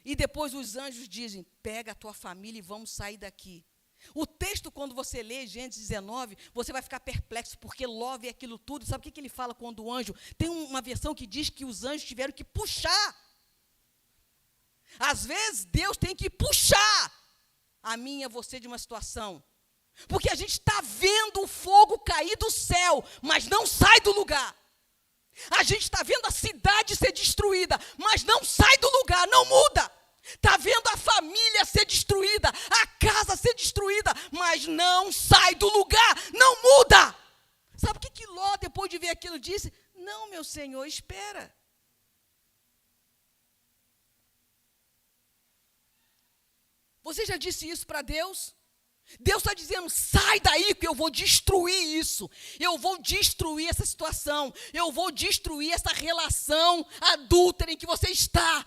e depois os anjos dizem, pega a tua família e vamos sair daqui. O texto, quando você lê Gênesis 19, você vai ficar perplexo, porque Ló vê aquilo tudo. Sabe o que ele fala quando o anjo... Tem uma versão que diz que os anjos tiveram que puxar. Às vezes, Deus tem que puxar a mim e a você de uma situação. Porque a gente está vendo o fogo cair do céu, mas não sai do lugar. A gente está vendo a cidade ser destruída, mas não sai do lugar, não muda. Está vendo a família ser destruída, a casa ser destruída, mas não sai do lugar, não muda. Sabe o que Ló, depois de ver aquilo, disse? Não, meu senhor, espera. Você já disse isso para Deus? Deus está dizendo, sai daí que eu vou destruir isso. Eu vou destruir essa situação. Eu vou destruir essa relação adúltera em que você está.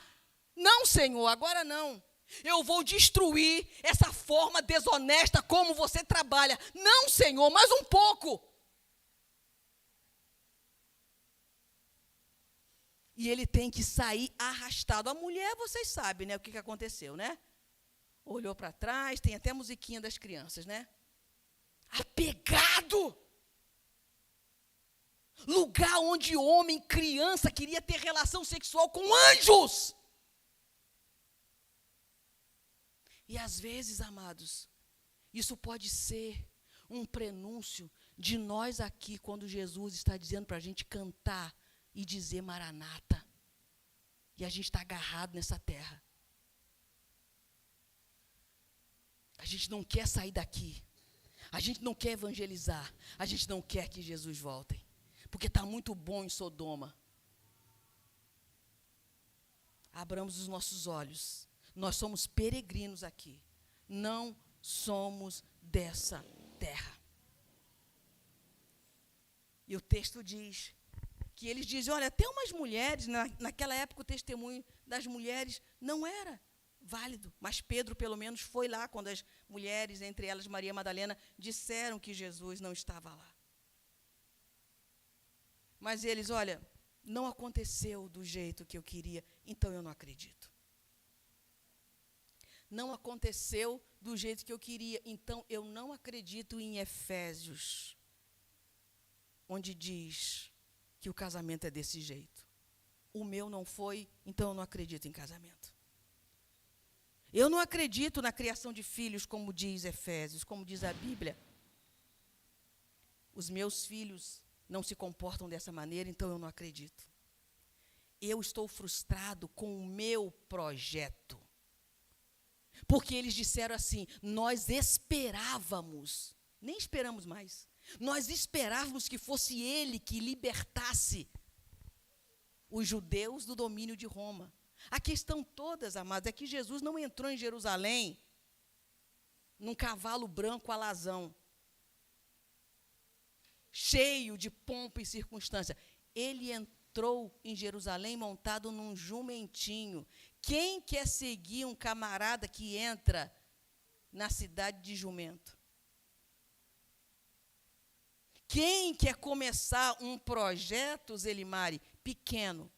Não, Senhor, agora não. Eu vou destruir essa forma desonesta como você trabalha. Não, Senhor, mais um pouco. E ele tem que sair arrastado. A mulher, vocês sabem, né, o que aconteceu, né? Olhou para trás, tem até a musiquinha das crianças, né? Apegado. lugar onde homem, criança, queria ter relação sexual com anjos. E às vezes, amados, isso pode ser um prenúncio de nós aqui, quando Jesus está dizendo para a gente cantar e dizer Maranata. E a gente está agarrado nessa terra. A gente não quer sair daqui. A gente não quer evangelizar. A gente não quer que Jesus volte. Porque está muito bom em Sodoma. Abramos os nossos olhos. Nós somos peregrinos aqui. Não somos dessa terra. E o texto diz que eles dizem, olha, até umas mulheres, naquela época o testemunho das mulheres não era válido, mas Pedro pelo menos foi lá quando as mulheres, entre elas Maria Madalena, disseram que Jesus não estava lá. Mas eles, olha, não aconteceu do jeito que eu queria, então eu não acredito. Não aconteceu do jeito que eu queria, então eu não acredito em Efésios, onde diz que o casamento é desse jeito. O meu não foi, então eu não acredito em casamento. Eu não acredito na criação de filhos, como diz Efésios, como diz a Bíblia. Os meus filhos não se comportam dessa maneira, então eu não acredito. Eu estou frustrado com o meu projeto. Porque eles disseram assim, nós esperávamos, nem esperamos mais, nós esperávamos que fosse ele que libertasse os judeus do domínio de Roma. A questão toda, amados, é que Jesus não entrou em Jerusalém num cavalo branco alazão, cheio de pompa e circunstância. Ele entrou em Jerusalém montado num jumentinho. Quem quer seguir um camarada que entra na cidade de jumento? Quem quer começar um projeto, Zelimari, pequeno?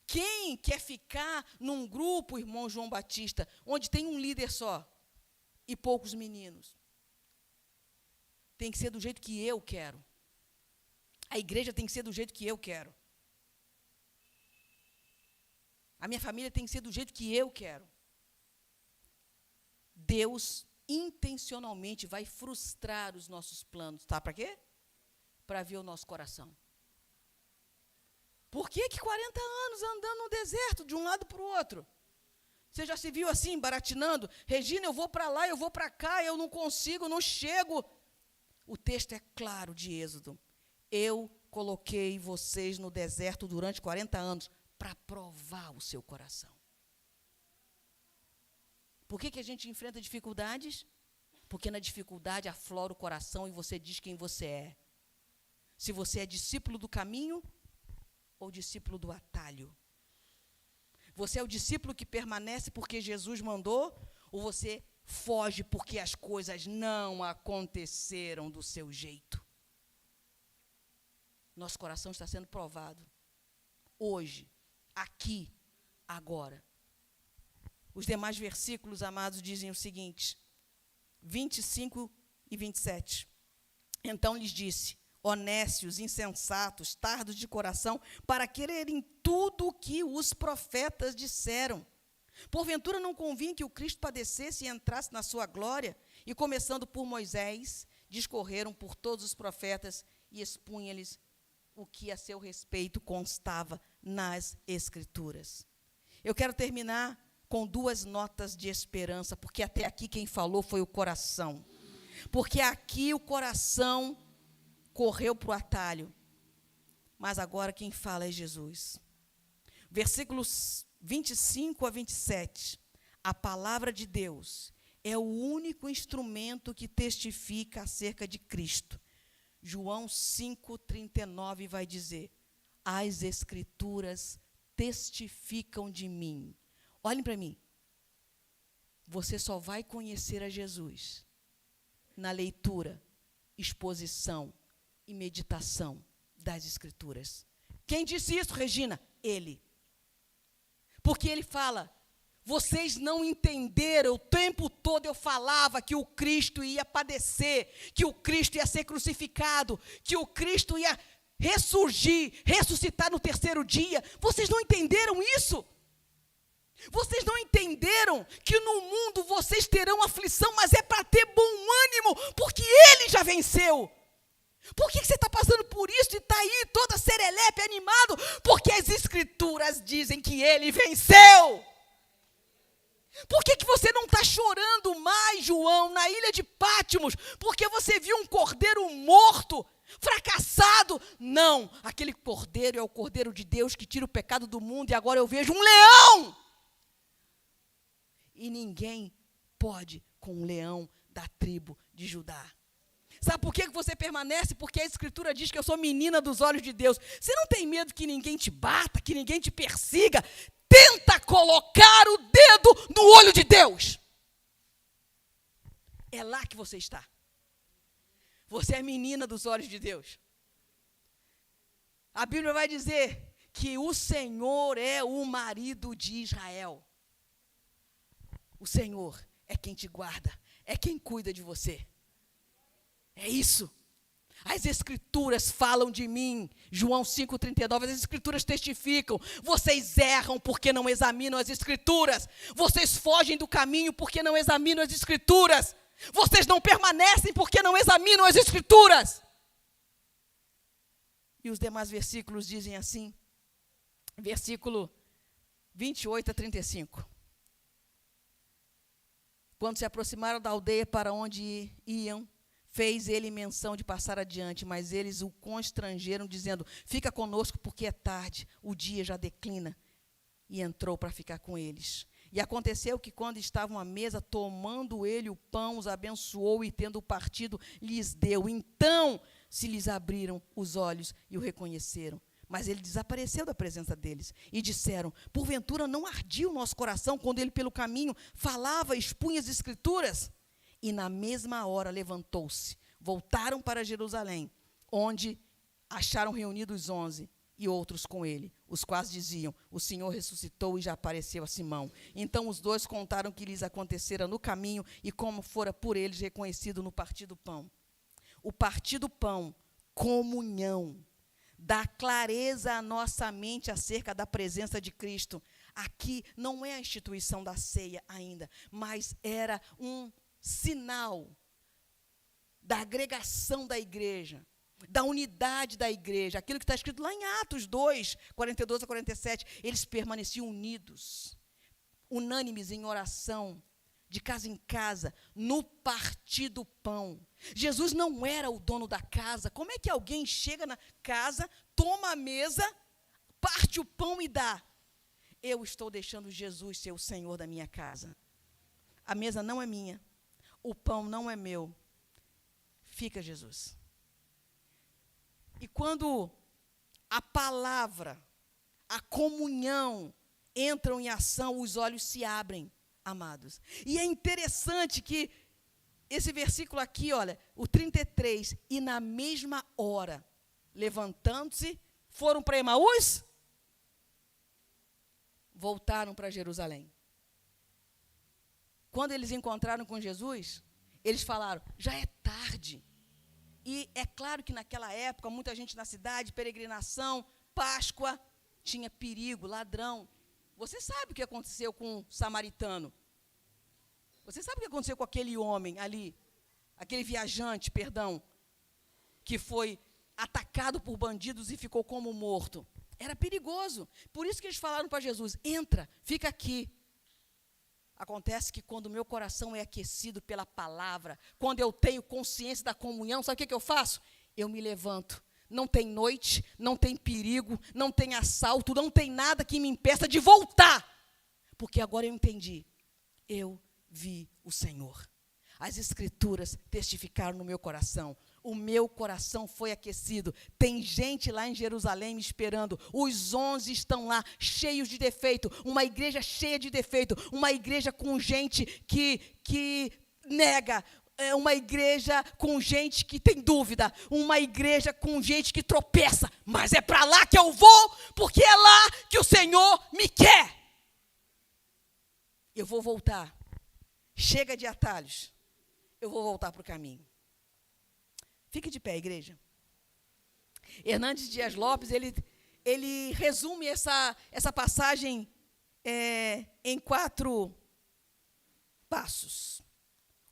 Quem quer ficar num grupo, irmão João Batista, onde tem um líder só e poucos meninos? Tem que ser do jeito que eu quero. A igreja tem que ser do jeito que eu quero. A minha família tem que ser do jeito que eu quero. Deus intencionalmente vai frustrar os nossos planos. Tá? Para quê? Para ver o nosso coração. Por que 40 anos andando no deserto, de um lado para o outro? Você já se viu assim, baratinando? Regina, eu vou para lá, eu vou para cá, eu não consigo, não chego. O texto é claro de Êxodo. Eu coloquei vocês no deserto durante 40 anos para provar o seu coração. Por que a gente enfrenta dificuldades? Porque na dificuldade aflora o coração e você diz quem você é. Se você é discípulo do caminho ou discípulo do atalho. Você é o discípulo que permanece porque Jesus mandou, ou você foge porque as coisas não aconteceram do seu jeito? Nosso coração está sendo provado. Hoje, aqui, agora. Os demais versículos, amados, dizem o seguinte, 25 e 27. Então lhes disse, ó nécios, insensatos, tardos de coração, para quererem tudo o que os profetas disseram. Porventura não convinha que o Cristo padecesse e entrasse na sua glória? E começando por Moisés, discorreram por todos os profetas e expunha-lhes o que a seu respeito constava nas Escrituras. Eu quero terminar com 2 notas de esperança, porque até aqui quem falou foi o coração. Porque aqui o coração correu para o atalho, mas agora quem fala é Jesus. Versículos 25 a 27. A palavra de Deus é o único instrumento que testifica acerca de Cristo. João 5,39 vai dizer, as Escrituras testificam de mim. Olhem para mim. Você só vai conhecer a Jesus na leitura, exposição e meditação das Escrituras. Quem disse isso, Regina? Ele. Porque ele fala, Vocês não entenderam, o tempo todo eu falava que o Cristo ia padecer, que o Cristo ia ser crucificado, que o Cristo ia ressuscitar no terceiro dia. Vocês não entenderam isso? Vocês não entenderam que no mundo vocês terão aflição, mas é para ter bom ânimo, porque Ele já venceu. Por que você está passando por isso e está aí toda serelepe, animado? Porque as Escrituras dizem que Ele venceu. Por que você não está chorando mais, João, na ilha de Pátimos? Porque você viu um cordeiro morto, fracassado? Não, aquele cordeiro é o cordeiro de Deus que tira o pecado do mundo, e agora eu vejo um leão. E ninguém pode com o leão da tribo de Judá. Sabe por que você permanece? Porque a Escritura diz que eu sou menina dos olhos de Deus. Você não tem medo que ninguém te bata, que ninguém te persiga? Tenta colocar o dedo no olho de Deus. É lá que você está. Você é menina dos olhos de Deus. A Bíblia vai dizer que o Senhor é o marido de Israel. O Senhor é quem te guarda, é quem cuida de você. É isso. As Escrituras falam de mim. João 5,39, as Escrituras testificam. Vocês erram porque não examinam as Escrituras. Vocês fogem do caminho porque não examinam as Escrituras. Vocês não permanecem porque não examinam as Escrituras. E os demais versículos dizem assim, versículo 28 a 35. Quando se aproximaram da aldeia para onde iam, fez ele menção de passar adiante, mas eles o constrangeram, dizendo: fica conosco, porque é tarde, o dia já declina. E entrou para ficar com eles. E aconteceu que, quando estavam à mesa, tomando ele o pão, os abençoou e, tendo partido, lhes deu. Então se lhes abriram os olhos e o reconheceram. Mas ele desapareceu da presença deles. E disseram: porventura não ardia o nosso coração quando ele pelo caminho falava, expunha as Escrituras? E na mesma hora levantou-se. Voltaram para Jerusalém, onde acharam reunidos 11 e outros com ele, os quais diziam: o Senhor ressuscitou e já apareceu a Simão. Então os dois contaram o que lhes acontecera no caminho e como fora por eles reconhecido no partir do pão. O partir do pão, comunhão, dá clareza à nossa mente acerca da presença de Cristo. Aqui não é a instituição da ceia ainda, mas era um sinal da agregação da igreja, da unidade da igreja. Aquilo que está escrito lá em Atos 2, 42 a 47. Eles permaneciam unidos, unânimes em oração, de casa em casa, no partir do pão. Jesus não era o dono da casa. Como é que alguém chega na casa, toma a mesa, parte o pão e dá? Eu estou deixando Jesus ser o Senhor da minha casa. A mesa não é minha, o pão não é meu. Fica, Jesus. E quando a palavra, a comunhão entram em ação, os olhos se abrem, amados. E é interessante que esse versículo aqui, olha, o 33, e na mesma hora, levantando-se, foram para Emaús, voltaram para Jerusalém. Quando eles encontraram com Jesus, eles falaram: já é tarde. E é claro que naquela época, muita gente na cidade, peregrinação, Páscoa, tinha perigo, ladrão. Você sabe o que aconteceu com o samaritano? Você sabe o que aconteceu com aquele homem ali, aquele viajante, perdão, que foi atacado por bandidos e ficou como morto? Era perigoso. Por isso que eles falaram para Jesus: entra, fica aqui. Acontece que quando o meu coração é aquecido pela palavra, quando eu tenho consciência da comunhão, sabe o que eu faço? Eu me levanto. Não tem noite, não tem perigo, não tem assalto, não tem nada que me impeça de voltar. Porque agora eu entendi. Eu vi o Senhor. As Escrituras testificaram no meu coração. O meu coração foi aquecido. Tem gente lá em Jerusalém me esperando. Os 11 estão lá, cheios de defeito. Uma igreja cheia de defeito. Uma igreja com gente que nega. Uma igreja com gente que tem dúvida. Uma igreja com gente que tropeça. Mas é para lá que eu vou, porque é lá que o Senhor me quer. eu vou voltar. Chega de atalhos. Eu vou voltar para o caminho. Fique de pé, igreja. Hernandes Dias Lopes, ele resume essa passagem em 4 passos.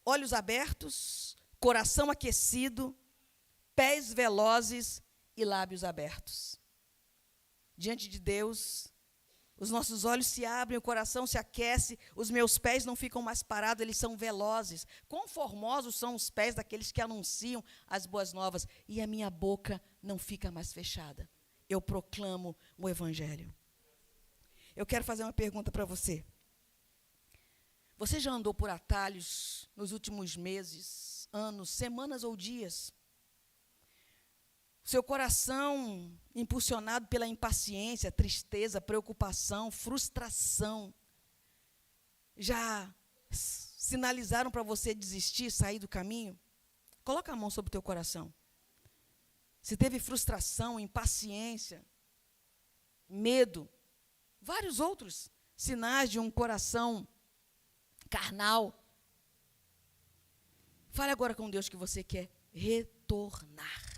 Olhos abertos, coração aquecido, pés velozes e lábios abertos. Diante de Deus, os nossos olhos se abrem, o coração se aquece, os meus pés não ficam mais parados, eles são velozes. Quão formosos são os pés daqueles que anunciam as boas novas, e a minha boca não fica mais fechada. Eu proclamo o Evangelho. Eu quero fazer uma pergunta para você. Você já andou por atalhos nos últimos meses, anos, semanas ou dias? Seu coração impulsionado pela impaciência, tristeza, preocupação, frustração, já sinalizaram para você desistir, sair do caminho? Coloca a mão sobre o teu coração. Se teve frustração, impaciência, medo, vários outros sinais de um coração carnal. Fale agora com Deus que você quer retornar.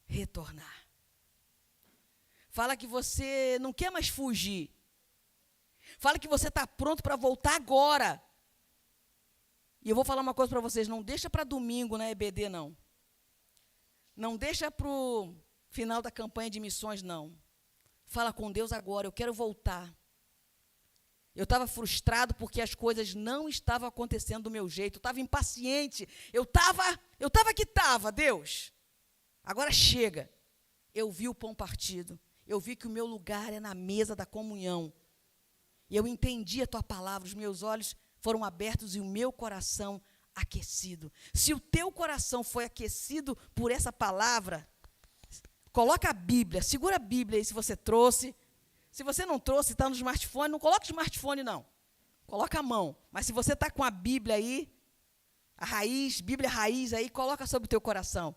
Retornar. Fala que você não quer mais fugir. Fala que você está pronto para voltar agora. E eu vou falar uma coisa para vocês, não deixa para domingo na EBD, não. Não deixa para o final da campanha de missões, não. Fala com Deus agora, eu quero voltar. Eu estava frustrado porque as coisas não estavam acontecendo do meu jeito. Eu estava impaciente. Eu estava que estava, Deus. Agora chega. Eu vi o pão partido. Eu vi que o meu lugar é na mesa da comunhão. E eu entendi a tua palavra. Os meus olhos foram abertos e o meu coração aquecido. Se o teu coração foi aquecido por essa palavra, coloca a Bíblia, segura a Bíblia aí se você trouxe. Se você não trouxe, está no smartphone, não coloca o smartphone, não. Coloca a mão. Mas se você está com a Bíblia aí, a raiz, Bíblia raiz aí, coloca sobre o teu coração.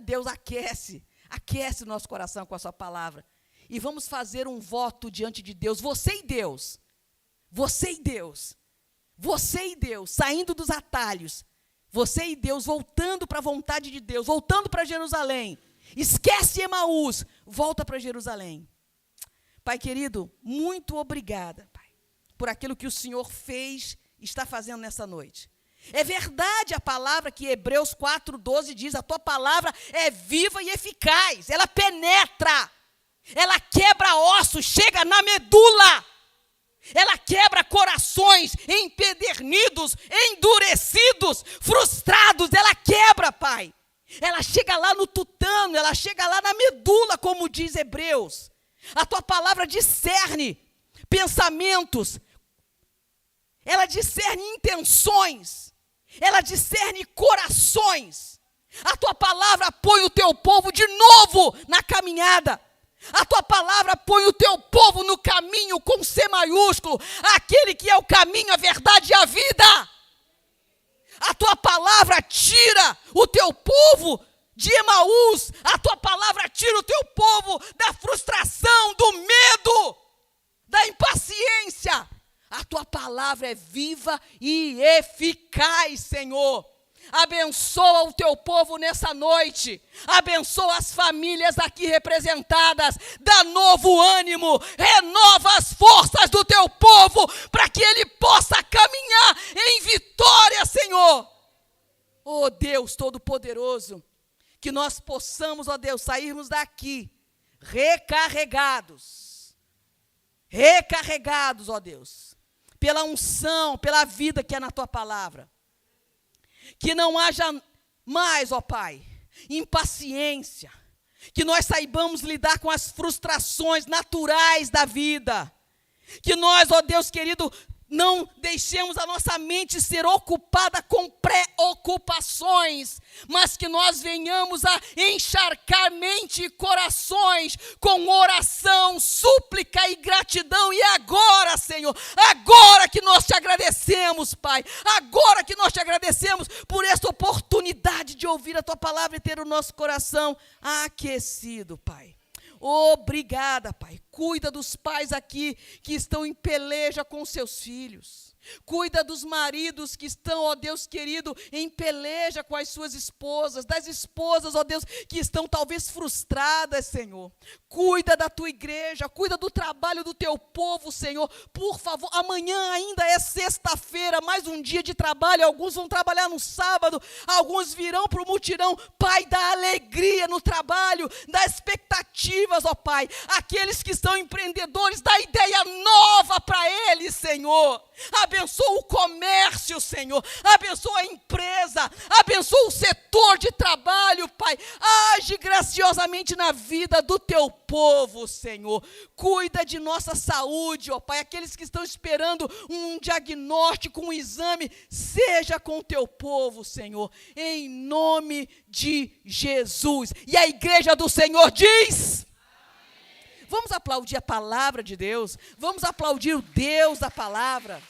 Deus aquece o nosso coração com a sua palavra. E vamos fazer um voto diante de Deus, você e Deus, saindo dos atalhos, você e Deus, voltando para a vontade de Deus, voltando para Jerusalém. Esquece Emaús, volta para Jerusalém. Pai querido, muito obrigada, Pai, por aquilo que o Senhor fez e está fazendo nessa noite. É verdade a palavra que Hebreus 4:12 diz, a tua palavra é viva e eficaz, ela penetra, ela quebra ossos, chega na medula, ela quebra corações empedernidos, endurecidos, frustrados, ela quebra, Pai. Ela chega lá no tutano, ela chega lá na medula, como diz Hebreus. A tua palavra discerne pensamentos, ela discerne intenções, ela discerne corações. A tua palavra põe o teu povo de novo na caminhada. A tua palavra põe o teu povo no caminho com C maiúsculo, aquele que é o caminho, a verdade e a vida. A tua palavra tira o teu povo de Emaús, a tua palavra tira o teu povo da frustração, do medo, da impaciência. A tua palavra é viva e eficaz, Senhor. Abençoa o teu povo nessa noite, abençoa as famílias aqui representadas, dá novo ânimo, renova as forças do teu povo, para que ele possa caminhar em vitória, Senhor. Oh Deus Todo-Poderoso, que nós possamos, ó Deus, sairmos daqui recarregados, ó Deus, pela unção, pela vida que é na tua palavra. Que não haja mais, ó Pai, impaciência, que nós saibamos lidar com as frustrações naturais da vida, que nós, ó Deus querido, não deixemos a nossa mente ser ocupada com preocupações, mas que nós venhamos a encharcar mente e corações com oração, súplica e gratidão. E agora, Senhor, agora que nós te agradecemos, Pai, agora que nós te agradecemos por esta oportunidade de ouvir a tua palavra e ter o nosso coração aquecido, Pai. Obrigada, Pai. Cuida dos pais aqui que estão em peleja com seus filhos. Cuida dos maridos que estão, ó Deus querido, em peleja com as suas esposas, das esposas, ó Deus, que estão talvez frustradas, Senhor. Cuida da tua igreja, cuida do trabalho do teu povo, Senhor. Por favor, amanhã ainda é sexta-feira, mais um dia de trabalho. Alguns vão trabalhar no sábado, alguns virão para o mutirão. Pai, dá alegria no trabalho, dá expectativas, ó Pai. Aqueles que são empreendedores, dá ideia nova para eles, Senhor. Abençoa o comércio, Senhor. Abençoa a empresa. Abençoa o setor de trabalho, Pai. Age graciosamente na vida do teu povo, Senhor. Cuida de nossa saúde, ó Pai. Aqueles que estão esperando um diagnóstico, um exame, seja com o teu povo, Senhor. Em nome de Jesus. E a igreja do Senhor diz... Vamos aplaudir a palavra de Deus. Vamos aplaudir o Deus da palavra.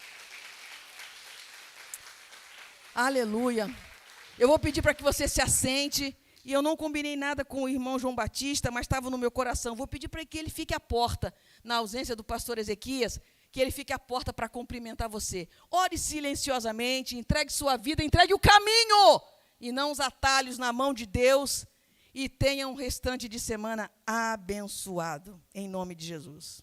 Aleluia. Eu vou pedir para que você se assente. E eu não combinei nada com o irmão João Batista, mas estava no meu coração. Vou pedir para que ele fique à porta, na ausência do pastor Ezequias, que ele fique à porta para cumprimentar você. Ore silenciosamente, entregue sua vida, entregue o caminho, e não os atalhos na mão de Deus. E tenha um restante de semana abençoado, em nome de Jesus.